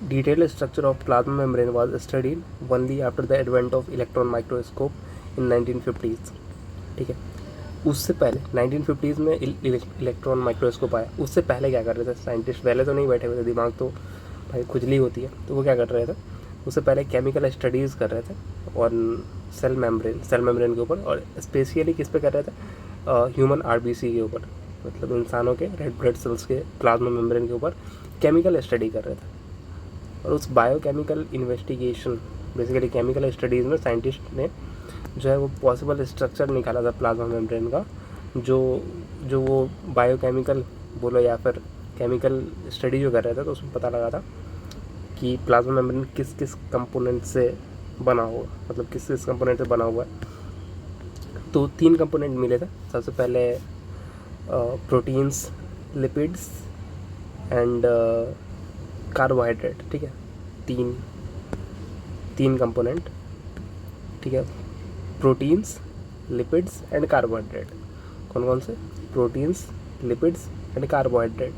detailed structure of plasma membrane was studied only after the advent of electron microscope in 1950s। ठीक है, उससे पहले 1950s में इलेक्ट्रॉन माइक्रोस्कोप आया। उससे पहले क्या कर रहे थे साइंटिस्ट? पहले तो नहीं बैठे हुए थे, दिमाग तो भाई खुजली होती है, तो वो क्या कर रहे थे, उससे पहले केमिकल स्टडीज़ कर रहे थे और सेल मेम्ब्रेन के ऊपर, और स्पेशली किस पे कर रहे थे, ह्यूमन आरबीसी के ऊपर, मतलब इंसानों के रेड ब्लड सेल्स के प्लाज्मा मेम्ब्रेन के ऊपर केमिकल स्टडी कर रहे थे। और उस biochemical investigation, basically chemical studies में साइंटिस्ट ने जो है वो पॉसिबल स्ट्रक्चर निकाला था प्लाज्मा मेम्ब्रेन का, जो वो बायोकेमिकल बोलो या फिर केमिकल स्टडी जो कर रहे थे, तो उसमें पता लगा था कि प्लाज्मा मेम्ब्रेन किस किस कंपोनेंट से बना हुआ, मतलब किस किस कंपोनेंट से बना हुआ है। तो 3 कंपोनेंट मिले थे। सबसे पहले प्रोटीन्स, लिपिड्स एंड कार्बोहाइड्रेट। ठीक है, तीन कंपोनेंट। ठीक है, प्रोटीन्स, लिपिड्स एंड कार्बोहाइड्रेट। कौन कौन से? Proteins, lipids and carbohydrate.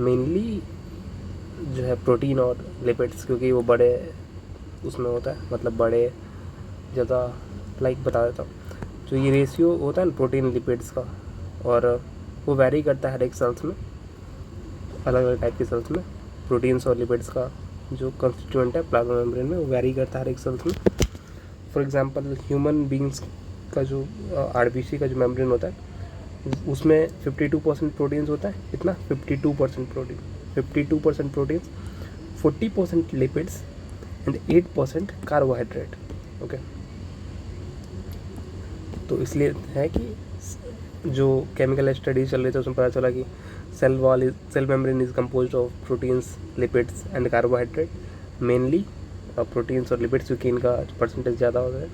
Mainly जो है प्रोटीन और लिपिड्स, क्योंकि वो बड़े उसमें होता है, मतलब बड़े ज़्यादा, लाइक बता देता हूँ, जो ये रेशियो होता है ना प्रोटीन लिपिड्स का, और वो वैरी करता है हर एक सेल्स में, अलग अलग टाइप के सेल्स में। प्रोटीन्स और लिपिड्स का जो कंस्टिट्यूएंट है प्लाज्मा मेम्ब्रेन में, वो वैरी करता है हर एक सेल्स में। फॉर एग्जांपल ह्यूमन बींग्स का जो आरबीसी का जो मेम्ब्रेन होता है, उसमें 52% प्रोटीन्स होता है। इतना 52% protein, 52% proteins, 40% lipids and 8% carbohydrate. Okay, तो इसलिए है कि जो केमिकल स्टडी चल रही थी उसमें पता चला कि cell membrane is composed of proteins, lipids and carbohydrate, mainly proteins और लिपिड्स, क्योंकि इनका परसेंटेज ज़्यादा होता है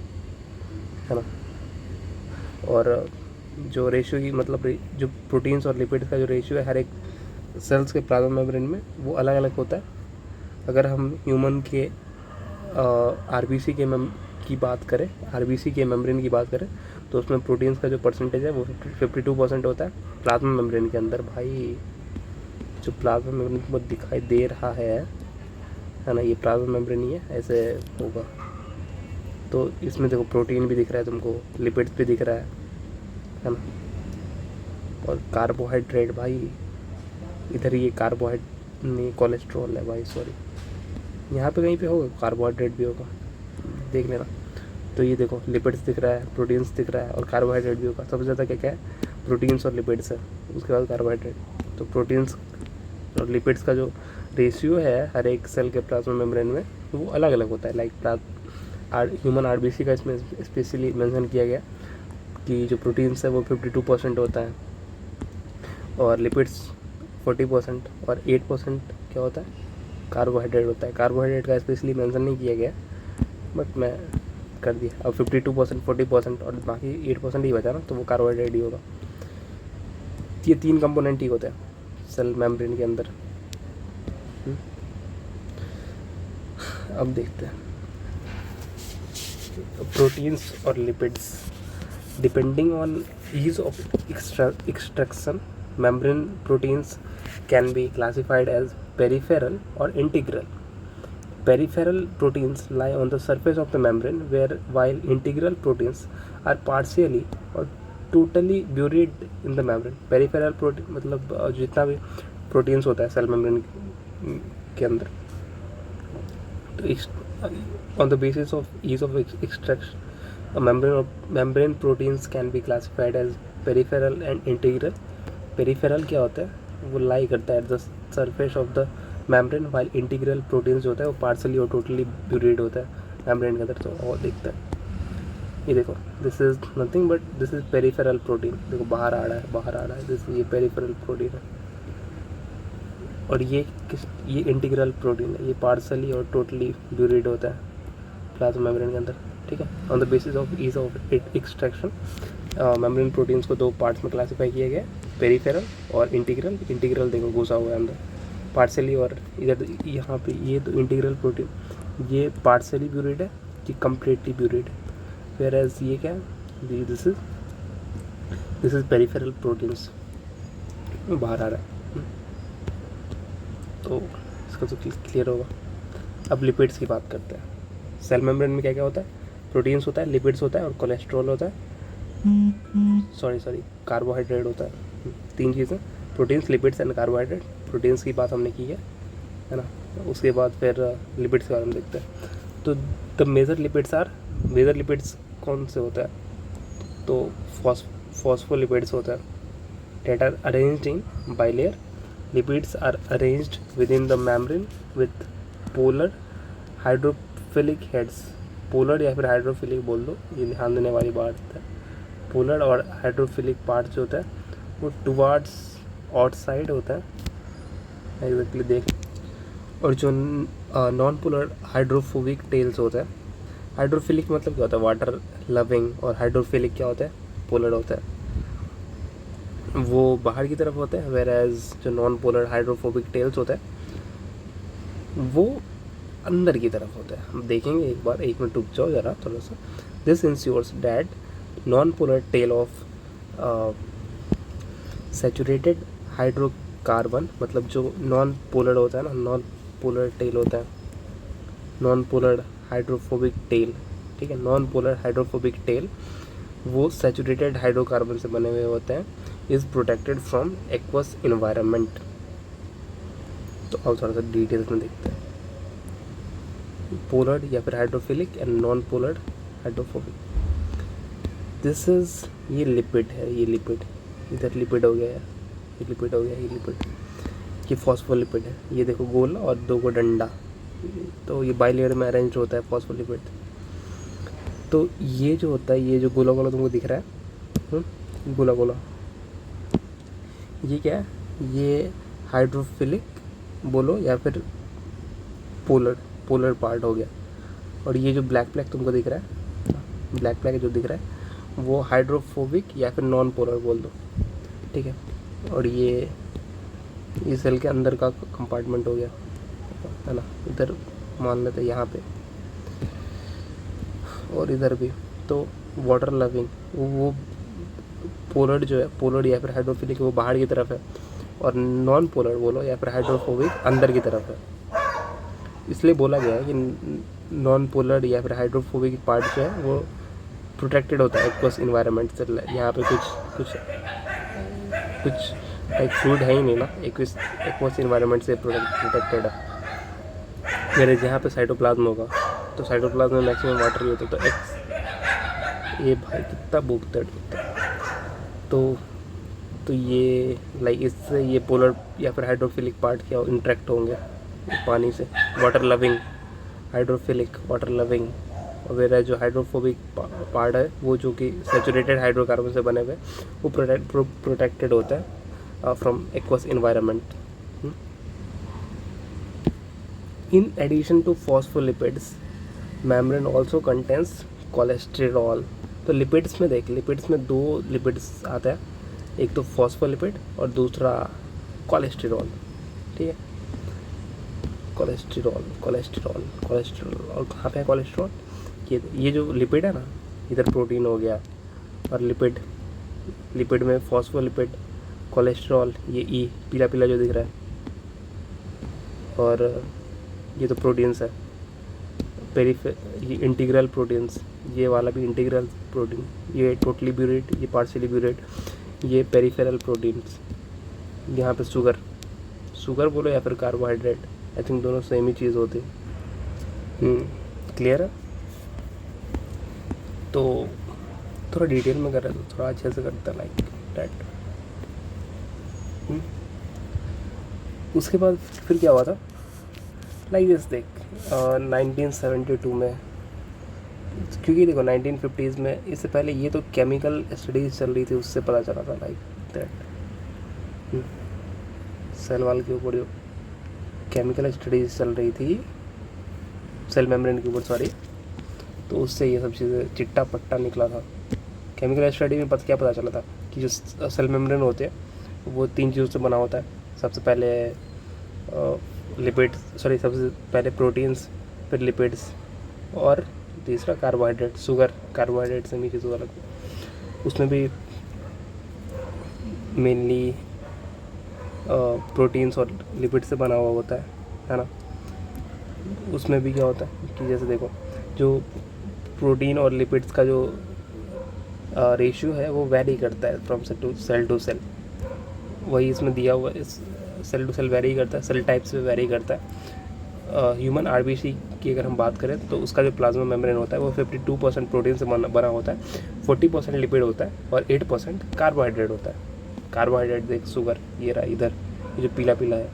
ना। और जो रेशियो की, मतलब जो प्रोटीन्स और लिपिड्स का जो रेशियो है हर एक सेल्स के प्लाज्मा मेम्ब्रेन में, वो अलग अलग होता है। अगर हम ह्यूमन के आरबीसी की बात करें, आरबीसी के मेम्ब्रेन की बात करें, तो उसमें प्रोटीन्स का जो परसेंटेज है वो 52% होता है प्लाज्मा मेम्ब्रेन के अंदर। भाई जो प्लाज्मा मेम्ब्रेन को दिखाई दे रहा है ना, ये प्लाज्मा मेम्ब्रेन ही है, ऐसे होगा। तो इसमें देखो प्रोटीन भी दिख रहा है तुमको, लिपिड्स भी दिख रहा है ना, और कार्बोहाइड्रेट। भाई इधर ये कार्बोहाइड्रेट नहीं, कोलेस्ट्रॉल है भाई, सॉरी, यहाँ पे कहीं पे होगा कार्बोहाइड्रेट भी होगा, देख लेना। तो ये देखो लिपिड्स दिख रहा है, प्रोटीन्स दिख रहा है, और कार्बोहाइड्रेट भी होगा। सबसे ज़्यादा क्या क्या है? प्रोटीन्स और लिपिड्स है, उसके बाद कार्बोहाइड्रेट। तो प्रोटीन्स और लिपिड्स का जो रेशियो है हर एक सेल के प्लाज्मा मेम्ब्रेन में, वो अलग अलग होता है। लाइक ह्यूमन आरबीसी का इसमें स्पेशली मेंशन किया गया कि जो प्रोटीन्स है वो 52% होता है, और लिपिड्स 40%, और 8% क्या होता है? कार्बोहाइड्रेट होता है। कार्बोहाइड्रेट का स्पेशली मेंशन नहीं किया गया, बट मैं कर दिया। अब 52%, 40% और बाकी 8% ही बचा ना, तो वो कार्बोहाइड्रेट ही होगा। ये 3 कंपोनेंट ही होते हैं सेल मेम्ब्रेन के अंदर। अब देखते हैं प्रोटीन्स और lipids. Depending on ease of extraction, membrane proteins can be classified as peripheral और integral. Peripheral proteins lie on the surface of the membrane, while integral proteins are partially or totally buried in the membrane. Peripheral protein मतलब जितना भी proteins होता है cell membrane के अंदर, तो on the basis of ease of extraction membrane proteins can be classified as peripheral and integral. Peripheral क्या होता है, वो लाई करता है at the surface of the membrane, while integral proteins जो होता है वो पार्सली और टोटली ब्यूरिड होता है मेम्ब्रेन के अंदर, तो और दिखता है। ये देखो, this is nothing but this is peripheral protein, देखो बाहर आ रहा है, दिस ये पेरिफेरल प्रोटीन है। और ये इंटीग्रल प्रोटीन है, ये पार्सली और टोटली ब्यूरिड होता है प्लाज्मा मेम्ब्रेन के अंदर, ठीक है। On the basis of ease of extraction membrane proteins को दो पार्ट्स में क्लासीफाई किया गया, पेरिफेरल और इंटीग्रल। इंटीग्रल देखो घुसा हुआ है अंदर पार्सली, और इधर यहाँ पे ये तो इंटीग्रल प्रोटीन ये पार्सली ब्यूरिड है, ये कम्प्लीटली ब्यूरिड है। वेयर एज ये क्या है, दिस इज पेरिफेरल प्रोटीन्स, बाहर आ रहा है। तो इसका तो क्लियर होगा। अब लिपिड्स की बात करते हैं। सेल मेम्ब्रेन में क्या क्या होता है, प्रोटीन्स होता है, लिपिड्स होता है और कोलेस्ट्रॉल होता है, सॉरी कार्बोहाइड्रेट होता है। तीन चीज़ें, proteins, lipids and carbohydrate. Proteins की बात हमने की है ना, उसके बाद फिर लिपिड्स के बारे में देखते हैं। तो द मेजर लिपिड्स कौन से होता है, तो फॉस्फोलिपिड्स होता है, that are arranged in bilayer. Lipids are arranged within the membrane with polar hydrophilic heads. Polar या फिर हाइड्रोफिलिक बोल दो, ये ध्यान देने वाली बात है। पोलर और हाइड्रोफिलिक पार्ट जो होता है वो टुवार्ड्स आउटसाइड होता है, एग्जैक्टली देख। और जो नॉन पोलर हाइड्रोफोबिक टेल्स होता है, हाइड्रोफिलिक मतलब क्या होता है, वाटर लविंग, और हाइड्रोफिलिक क्या होता है, पोलर होता है, वो बाहर की तरफ होता है। वेर एज जो नॉन पोलर हाइड्रोफोबिक टेल्स होता है वो अंदर की तरफ होता है। हम देखेंगे एक बार, एक मिनट रुक जाओ ज़रा थोड़ा सा। This ensures that non polar tail of saturated hydrocarbon, मतलब जो नॉन पोलर होता है ना, नॉन पोलर टेल होता है, नॉन पोलर हाइड्रोफोबिक टेल, ठीक है। नॉन पोलर हाइड्रोफोबिक टेल वो सैचुरेटेड हाइड्रोकार्बन से बने हुए होते हैं, is protected from aqueous environment. तो अब थोड़ा सा डिटेल्स में देखते हैं। पोलर या फिर hydrophilic and non polar hydrophobic. This is, ये लिपिड है, ये लिपिड, इधर लिपिड हो गया यार, ये लिपिड हो गया, ये लिपिड, ये फॉस्फोलिपिड है। ये देखो गोल और दो को डंडा, तो ये बाइलेयर में अरेंज होता है फॉस्फोलिपिड। तो ये जो होता है, ये जो गोला गोला तुमको दिख रहा है, गोला गोला, ये क्या है, ये हाइड्रोफिलिक बोलो या फिर पोलर पार्ट हो गया। और ये जो ब्लैक ब्लैक तुमको दिख रहा है, ब्लैक ब्लैक जो दिख रहा है वो हाइड्रोफोबिक या फिर नॉन पोलर बोल दो, ठीक है। और ये सेल के अंदर का कंपार्टमेंट हो गया, है ना, इधर मान लेते हैं यहाँ पे, और इधर भी। तो वाटर लविंग, वो पोलर जो है, पोलर या फिर हाइड्रोफिलिक वो बाहर की तरफ है, और नॉन पोलर बोलो या फिर हाइड्रोफोबिक अंदर की तरफ है। इसलिए बोला गया है कि नॉन पोलर या फिर हाइड्रोफोबिक पार्ट जो है वो प्रोटेक्टेड होता है एक्वस इन्वायरमेंट से। यहाँ पे कुछ एक फ्लूइड है ही नहीं ना, एक्वस इन्वायरमेंट से प्रोटेक्टेड है। मेरे जहाँ पे साइटोप्लाज्म होगा, तो साइटोप्लाज्म में मैक्सिमम वाटर ही होता है। तो ये भाई कितना भूखता है। तो ये लाइक इससे ये पोलर या फिर हाइड्रोफिलिक पार्ट क्या इंटरेक्ट होंगे पानी से, water loving, hydrophilic, water loving. और वेरा जो हाइड्रोफोबिक पार्ट है वो जो कि सैचुरेटेड हाइड्रोकार्बन से बने हुए, वो प्रोटेक्टेड होता है from aqueous environment. In addition to phospholipids, membrane also contains cholesterol. तो लिपिड्स में देख, लिपिड्स में दो लिपिड्स आता है, एक तो फॉस्फोलिपिड और दूसरा कोलेस्टेरॉल, ठीक है। कोलेस्टेरॉल और कहाँ पे है कोलेस्टेरॉल, ये जो लिपिड है ना, इधर प्रोटीन हो गया, और लिपिड में फॉस्फोलिपिड, कोलेस्टेरॉल, ये ई पीला पीला जो दिख रहा है, और ये तो प्रोटीन्स है, ये इंटीग्रल प्रोटीन्स, ये वाला भी इंटीग्रल प्रोटीन, ये टोटली ब्यूरेट, ये पार्शियली ब्यूरेट, ये पेरिफेरल प्रोटीन्स। यहाँ पे शुगर, शुगर बोलो या फिर कार्बोहाइड्रेट, आई थिंक दोनों सेम ही चीज़ होती है। क्लियर है? तो थोड़ा डिटेल में कर रहे तो थोड़ा अच्छे से करता है, लाइक डैट। उसके बाद फिर क्या हुआ था, लाइक दिस, देख 1972 में, क्योंकि देखो 1950s में, इससे पहले ये तो केमिकल स्टडीज चल रही थी, उससे पता चला था लाइक दैट सेल वाल के ऊपर जो केमिकल स्टडीज चल रही थी, सेल मेम्ब्रेन के ऊपर, सॉरी, तो उससे ये सब चीज़ें चिट्टा पट्टा निकला था। केमिकल स्टडी में क्या पता चला था कि जो सेल मेम्ब्रेन होते हैं वो 3 चीज़ों से बना होता है। सबसे पहले लिपिड्स, सॉरी, सबसे पहले प्रोटीन्स, फिर लिपिड्स, और तीसरा कार्बोहाइड्रेट, शुगर, कार्बोहाइड्रेट से मीठी शुगर लगती है। उसमें भी मेनली प्रोटीन्स और लिपिड से बना हुआ होता है ना। उसमें भी क्या होता है कि जैसे देखो, जो प्रोटीन और लिपिड्स का जो रेशियो है वो वेरी करता है फ्रॉम सेल टू सेल, वही इसमें दिया हुआ, इस सेल टू सेल वेरी करता है, सेल टाइप से वेरी करता है। ह्यूमन आरबीसी की अगर हम बात करें तो उसका जो प्लाज्मा मेम्ब्रेन होता है वो 52% प्रोटीन से बना होता है, 40% लिपिड होता है और 8% कार्बोहाइड्रेट होता है। कार्बोहाइड्रेट देख, शुगर ये रहा इधर, ये जो पीला पीला है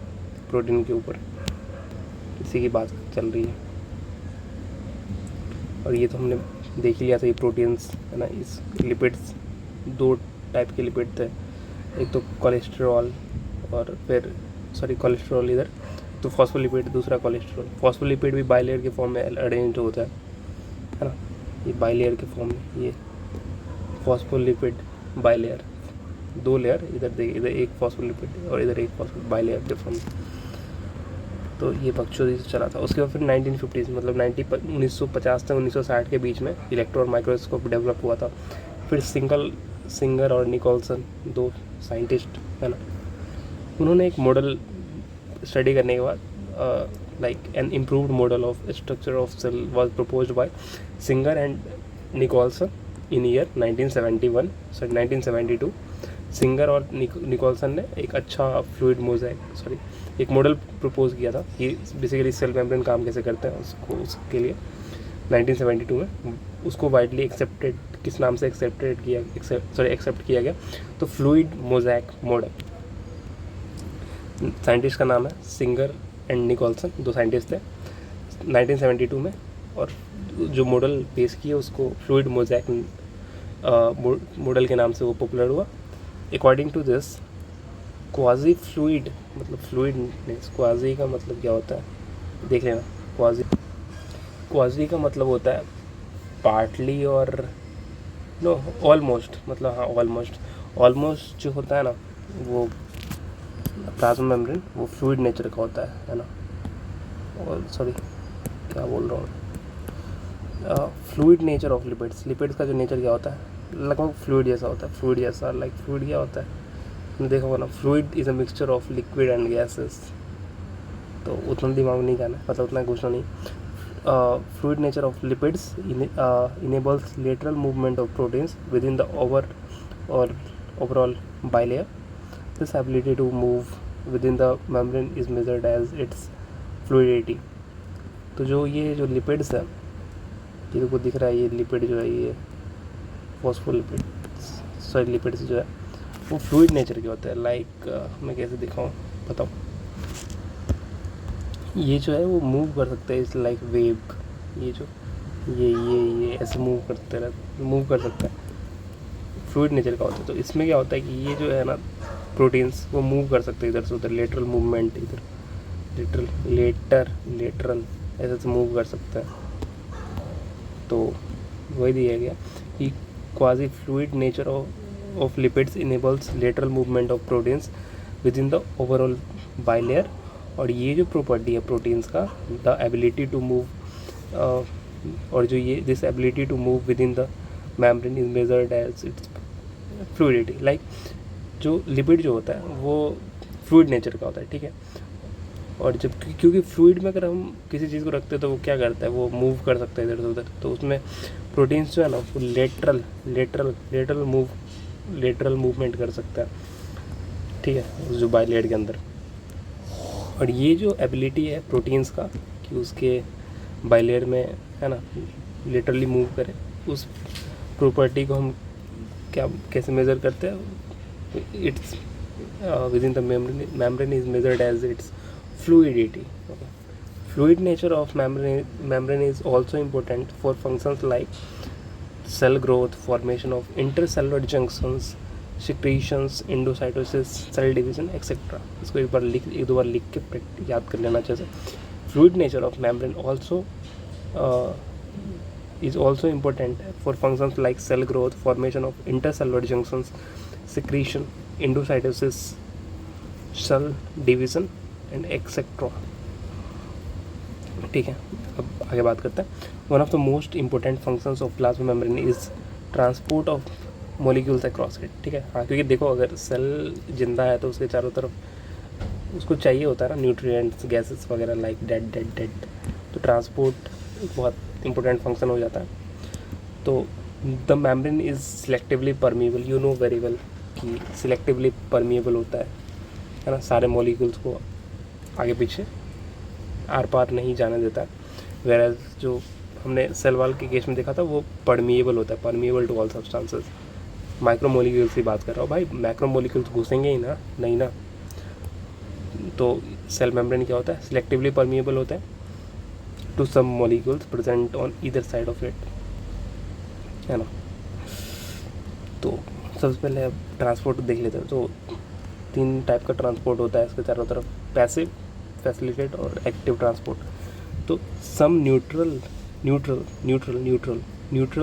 प्रोटीन के ऊपर, इसी की बात चल रही है। और ये तो हमने देख लिया था, ये प्रोटीन्स है ना। इस लिपिड्स 2 टाइप के लिपिड थे, एक तो कोलेस्ट्रॉल और फिर, सॉरी, कोलेस्ट्रॉल इधर, तो फॉस्फोलिपिड, दूसरा कोलेस्ट्रॉल। फॉस्फोलिपिड भी बाइलेयर के फॉर्म में अरेंज होता है ना, ये बाइलेयर के फॉर्म में, ये फॉस्फोलिपिड बाइलेयर, 2 लेयर, इधर देखिए, इधर एक फॉस्फोलिपिड और इधर एक फॉस्फो बाइलेयर के फॉर्म में। तो ये बकचोदी से चला था। उसके बाद फिर 1950s, मतलब 1950 से 1960 के बीच में इलेक्ट्रॉन माइक्रोस्कोप डेवलप हुआ था। फिर सिंगर और निकोलसन, 2 साइंटिस्ट है ना, उन्होंने एक मॉडल स्टडी करने के बाद, like an improved model of structure of cell was proposed by Singer and Nicolson in year 1972। Singer और निकोलसन ने एक अच्छा फ्लूइड मोज़ेक, सॉरी, एक मॉडल प्रपोज किया था कि बेसिकली सेल मेम्ब्रेन काम कैसे करते हैं, उसके लिए 1972 में उसको वाइडली एक्सेप्टेड, किस नाम से एक्सेप्ट किया गया, तो फ्लूइड मोज़ेक मॉडल। साइंटिस्ट का नाम है सिंगर एंड निकोलसन, 2 साइंटिस्ट थे 1972 में, और जो मॉडल पेश किया उसको फ्लूइड मोज़ेक मॉडल के नाम से वो पॉपुलर हुआ। According to this, quasi fluid, मतलब फ्लूइड, क्वाजी का मतलब क्या होता है देख लेना। क्वाजी का मतलब होता है पार्टली और नो ऑलमोस्ट, मतलब हाँ ऑलमोस्ट जो होता है ना, वो प्लाज्मा मेम्ब्रेन वो फ्लूइड नेचर का होता है ना। और सॉरी, क्या बोल रहा हूँ, फ्लूइड नेचर ऑफ लिपिड्स का जो नेचर क्या होता है, लगभग फ्लूइड जैसा होता है। फ्लूइड जैसा, लाइक फ्लूइड क्या होता है, तुमने देखा होगा ना, fluid is a mixture of liquid and gases. तो उतना दिमाग नहीं करना, मतलब उतना घुसना नहीं। Fluid nature of lipids enables lateral movement of proteins with in the overall bilayer. This ability to move within the membrane is measured as its fluidity. तो जो लिपिड्स है, ये देखो दिख रहा है, ये लिपिड जो है, ये फॉस्फोलिपिड, सॉरी, लिपिड्स जो है वो फ्लूइड नेचर के होते हैं। लाइक मैं कैसे दिखाऊँ, बताओ, ये जो है वो मूव कर सकते हैं, इस लाइक वेव, ये जो ये ऐसे मूव कर सकता है, फ्लूइड नेचर का होता है। तो इसमें क्या होता है कि ये जो है ना प्रोटीन्स वो मूव कर सकते हैं इधर से उधर, लेटरल मूवमेंट, इधर लेटरल ऐसे से मूव कर सकता है। तो वही दिया गया कि quasi fluid nature of lipids enables lateral movement of proteins with in the overall bilayer. और ये जो प्रॉपर्टी है प्रोटीन्स का, द एबिलिटी टू मूव, और जो ये this ability to move within the membrane is measured as its fluidity. Like जो lipid जो होता है वो फ्लूइड नेचर का होता है, ठीक है। और जब क्योंकि फ्लूइड में अगर हम किसी चीज़ को रखते हैं तो वो क्या करता है, वो मूव कर सकता है इधर से उधर, तो उसमें प्रोटीन्स जो है ना वो लेटरल मूवमेंट कर सकता है, ठीक है, जो बाइलेयर के अंदर। और ये जो एबिलिटी है प्रोटीन्स का कि उसके बाइलेयर में है ना लिटरली मूव करे, उस प्रॉपर्टी को हम क्या कैसे मेज़र करते हैं? It's within the membrane is measured as its fluidity. Okay. Fluid nature of membrane is also important for functions like cell growth, formation of intercellular junctions, secretions, endocytosis, cell division, etc. इसको एक दो बार लिख के याद कर लेना चाहिए। Fluid nature of membrane also is also important for functions like cell growth, formation of intercellular junctions, secretion, endocytosis, cell division and etc. ठीक है, अब आगे बात करते हैं। One of the most important functions of plasma membrane is transport of molecules across it, ठीक है। हाँ, क्योंकि देखो अगर सेल जिंदा है तो उसके चारों तरफ उसको चाहिए होता है ना न्यूट्रिएंट्स, गैसेस वगैरह लाइक डेड, तो ट्रांसपोर्ट बहुत इंपॉर्टेंट फंक्शन हो जाता है। तो the membrane is selectively permeable, you know very well कि सिलेक्टिवली परमिएबल होता है ना, सारे मॉलिक्यूल्स को आगे पीछे आर पार नहीं जाने देता। वेराज जो हमने सेल वॉल के केस में देखा था वो परमिएबल होता है, permeable to all substances. Micro molecules की बात कर रहा हूँ भाई, मैक्रो मॉलिक्यूल्स घुसेंगे ही ना, नहीं ना। तो सेल मेम्ब्रेन क्या होता है? सिलेक्टिवली परमिएबल होता है to some molecules present on either side of it, है ना। तो सबसे पहले अब ट्रांसपोर्ट देख लेते हैं। तो 3 टाइप का ट्रांसपोर्ट होता है इसके चारों तरफ, पैसिव, फैसिलिटेट और एक्टिव ट्रांसपोर्ट। तो some neutral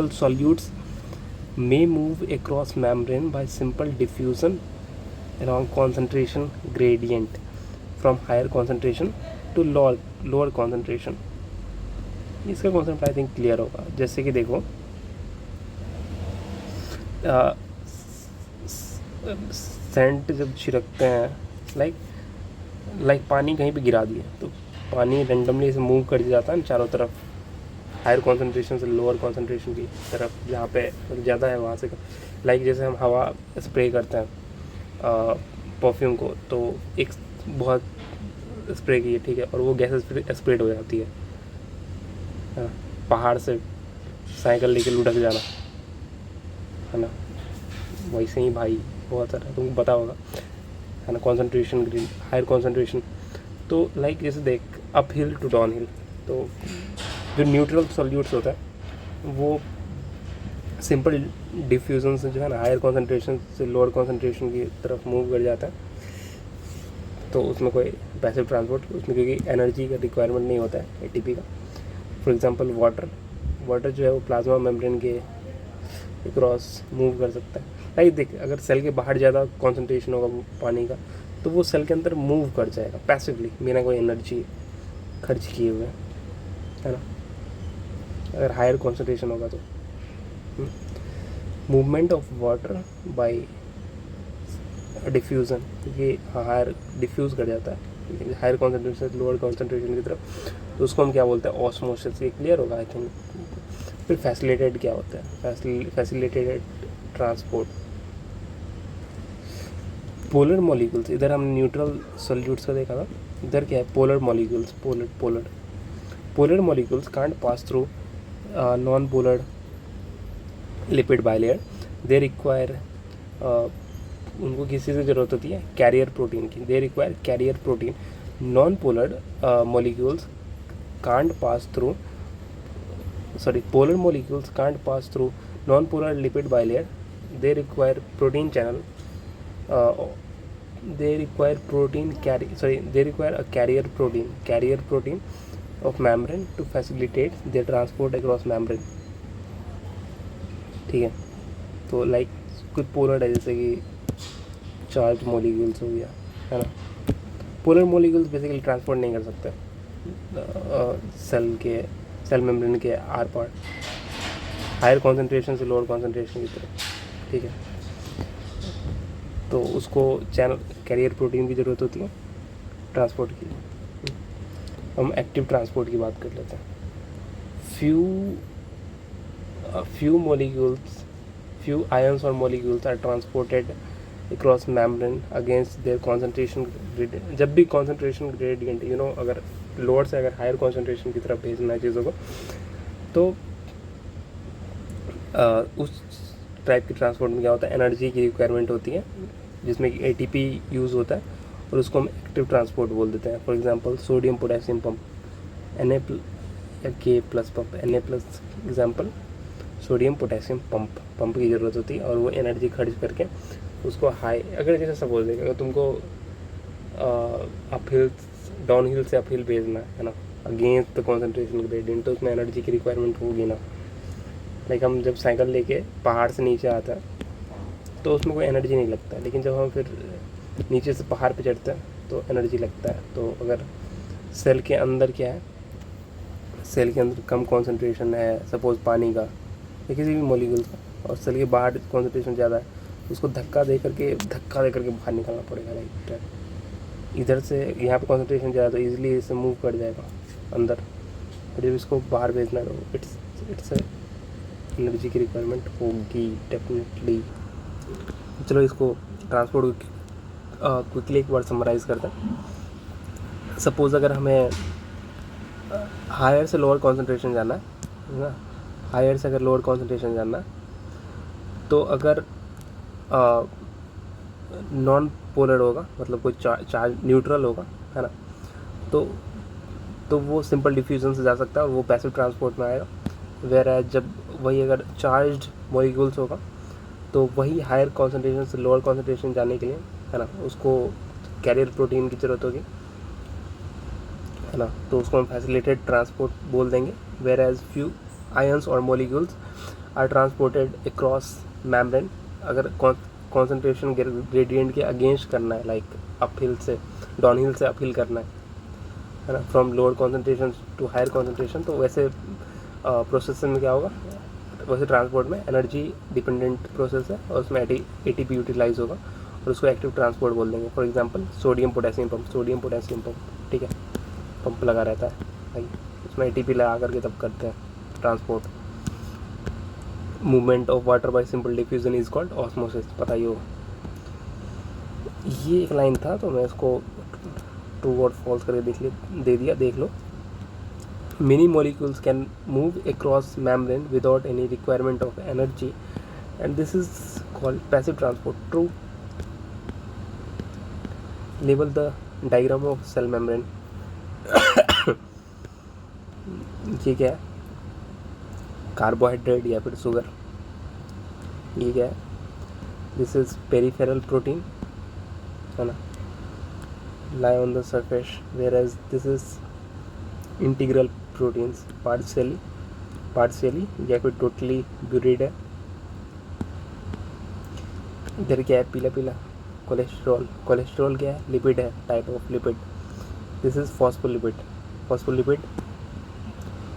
solutes may move across membrane by simple diffusion along concentration gradient from higher concentration to lower concentration। इसका कॉन्सेप्ट आई थिंक क्लियर होगा। जैसे कि देखो सेंट जब छिड़कते हैं, लाइक पानी कहीं पे गिरा दिए तो पानी रेंडमली से मूव कर जाता है चारों तरफ, हायर कॉन्सेंट्रेशन से लोअर कॉन्सेंट्रेशन की तरफ, जहाँ पे ज़्यादा है वहाँ से। लाइक जैसे हम हवा स्प्रे करते हैं परफ्यूम को, तो एक बहुत स्प्रे की है, ठीक है, और वो गैस स्प्रेड हो जाती है। पहाड़ से साइकिल लेके लुढ़क जाना, है ना, वैसे ही भाई बहुत सारा तुमको पता होगा, है ना, कॉन्सेंट्रेशन ग्रीन, हायर कॉन्सेंट्रेशन। तो लाइक जैसे देख up hill to down hill, तो जो न्यूट्रल सॉल्यूट्स होता है वो सिंपल डिफ्यूजन से जो है ना हायर कॉन्सेंट्रेशन से लोअर कॉन्सेंट्रेशन की तरफ मूव कर जाता है। तो उसमें कोई पैसिव ट्रांसपोर्ट, उसमें क्योंकि एनर्जी का रिक्वायरमेंट नहीं होता है एटीपी का। फॉर एग्जांपल वाटर जो है वो प्लाज्मा मेम्ब्रेन के क्रॉस मूव कर सकता है। लाइक देख अगर सेल के बाहर ज़्यादा कॉन्सेंट्रेशन होगा पानी का तो वो सेल के अंदर मूव कर जाएगा पैसिवली, बिना कोई एनर्जी खर्च किए हुए, है ना। अगर हायर कॉन्सेंट्रेशन होगा तो movement of water bye diffusion, ये हायर डिफ्यूज़ कर जाता है हायर कॉन्सेंट्रेशन से लोअर कॉन्सेंट्रेशन की तरफ, तो उसको हम क्या बोलते हैं? ऑस्मोसिस। ये क्लियर होगा आई थिंक। फिर फैसिलिटेटेड क्या होता है? Facilitated transport. पोलर मॉलिक्यूल्स, इधर हम न्यूट्रल सॉल्यूट्स का देखा था, इधर क्या है? Polar molecules. Polar molecules can't pass through non polar lipid bilayer, they require, उनको किसी से ज़रूरत होती है? कैरियर प्रोटीन की। They require carrier protein. Non polar molecules can't pass through, polar molecules can't pass through non polar lipid bilayer, they require protein channel, they require a carrier protein of membrane to facilitate their transport across membrane, ठीक है। तो like कुछ polar है, जैसे कि charge molecules हो गया, है ना। पोलर मॉलिक्यूल्स बेसिकली ट्रांसपोर्ट नहीं कर सकते सेल मेम्ब्रेन के आर पार, हायर कॉन्सेंट्रेशन से लोअर कॉन्सेंट्रेशन की तरफ, ठीक है। तो उसको चैनल कैरियर प्रोटीन की ज़रूरत होती है ट्रांसपोर्ट के लिए। हम एक्टिव ट्रांसपोर्ट की बात कर लेते हैं। Few few ions or molecules are transported across membrane against their concentration gradient. जब भी concentration gradient अगर लोअर से अगर हायर concentration की तरफ भेजना है चीज़ों को, तो उस टाइप के ट्रांसपोर्ट में क्या होता है, एनर्जी की रिक्वायरमेंट होती है, जिसमें कि ATP यूज़ होता है, और उसको हम एक्टिव ट्रांसपोर्ट बोल देते हैं. For example sodium potassium pump, Na या K plus pump, Na plus example sodium potassium pump की ज़रूरत होती है, और वो एनर्जी खर्च करके उसको हाई, अगर जैसे सपोज देगा अगर तुमको अपहिल डाउन हिल से अपहिल भेजना है ना, अगेंस्ट द कॉन्सेंट्रेशन ग्रेडियंट, तो उसमें एनर्जी की रिक्वायरमेंट होगी ना. लाइक हम जब साइकिल लेके पहाड़ से नीचे आता है तो उसमें कोई एनर्जी नहीं लगता, लेकिन जब हम फिर नीचे से पहाड़ पे चढ़ते हैं तो एनर्जी लगता है. तो अगर सेल के अंदर क्या है, सेल के अंदर कम कॉन्सेंट्रेशन है सपोज़ पानी का या किसी भी मॉलिक्यूल का, और सेल के बाहर कॉन्सेंट्रेशन ज़्यादा है, उसको धक्का दे करके बाहर निकालना पड़ेगा. लाइक इधर से यहाँ पे कॉन्सेंट्रेशन ज़्यादा, तो ईजिली इसे मूव कर जाएगा अंदर, और जब इसको बाहर भेजना है तो इट्स एनर्जी की रिक्वायरमेंट होगी डेफिनेटली. चलो इसको ट्रांसपोर्ट क्विकली एक बार समराइज़ करते हैं. सपोज़ अगर हमें हायर से लोअर कॉन्सेंट्रेशन जाना है ना, हायर से अगर लोअर कॉन्सेंट्रेशन जाना है, तो अगर नॉन पोलर होगा, मतलब कोई चार्ज न्यूट्रल होगा, है ना, तो वो सिंपल डिफ्यूज़न से जा सकता है और वो पैसिव ट्रांसपोर्ट में आएगा. वेयर एज जब वही अगर चार्ज्ड मॉलिक्यूल्स होगा, तो वही हायर कॉन्सेंट्रेशन से लोअर कॉन्सेंट्रेशन जाने के लिए, है ना, उसको कैरियर प्रोटीन की ज़रूरत होगी, है ना, तो उसको हम फैसिलिटेड ट्रांसपोर्ट बोल देंगे. वेयर एज फ्यू आयंस और molecules are transported across membrane. अगर कॉन्सेंट्रेशन ग्रेडियंट के अगेंस्ट करना है, लाइक अपहिल से डाउनहिल से अपहिल करना है ना, from lower concentration to higher concentration, तो वैसे प्रोसेस में क्या होगा, वैसे ट्रांसपोर्ट में एनर्जी डिपेंडेंट प्रोसेस है, और उसमें ATP यूटिलाइज होगा, और उसको एक्टिव ट्रांसपोर्ट बोल देंगे. For example sodium potassium pump, ठीक है, पंप लगा रहता है भाई, उसमें ATP लगा करके तब करते हैं transport. Movement of water bye simple diffusion is called osmosis, पता ही होगा. ये एक लाइन था, तो मैं इसको ट्रू और फॉल्स करके देख लो. Many molecules can move across membrane without any requirement of energy, and this is called passive transport. True. Label the diagram of cell membrane. ये क्या है, कार्बोहाइड्रेट या फिर शुगर. ये क्या है, दिस इज पेरिफेरल प्रोटीन, है ना, lie on the surface, whereas this is integral proteins, partially या फिर टोटली ब्यूरिड है. इधर क्या है, पीला कोलेस्ट्रॉल क्या है, लिपिड है, type of lipid. This is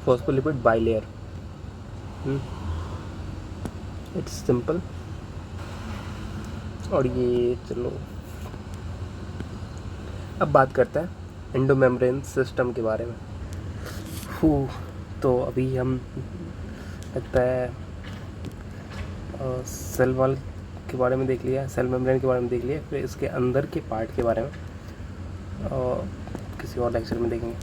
phospholipid bilayer. It's simple. और ये चलो अब बात करते हैं एंडोमेम्ब्रेन सिस्टम के बारे में. तो अभी हम लगता है सेल वॉल के बारे में देख लिया, सेल मेम्ब्रेन के बारे में देख लिया, फिर इसके अंदर के पार्ट के बारे में किसी और लेक्चर में देखेंगे.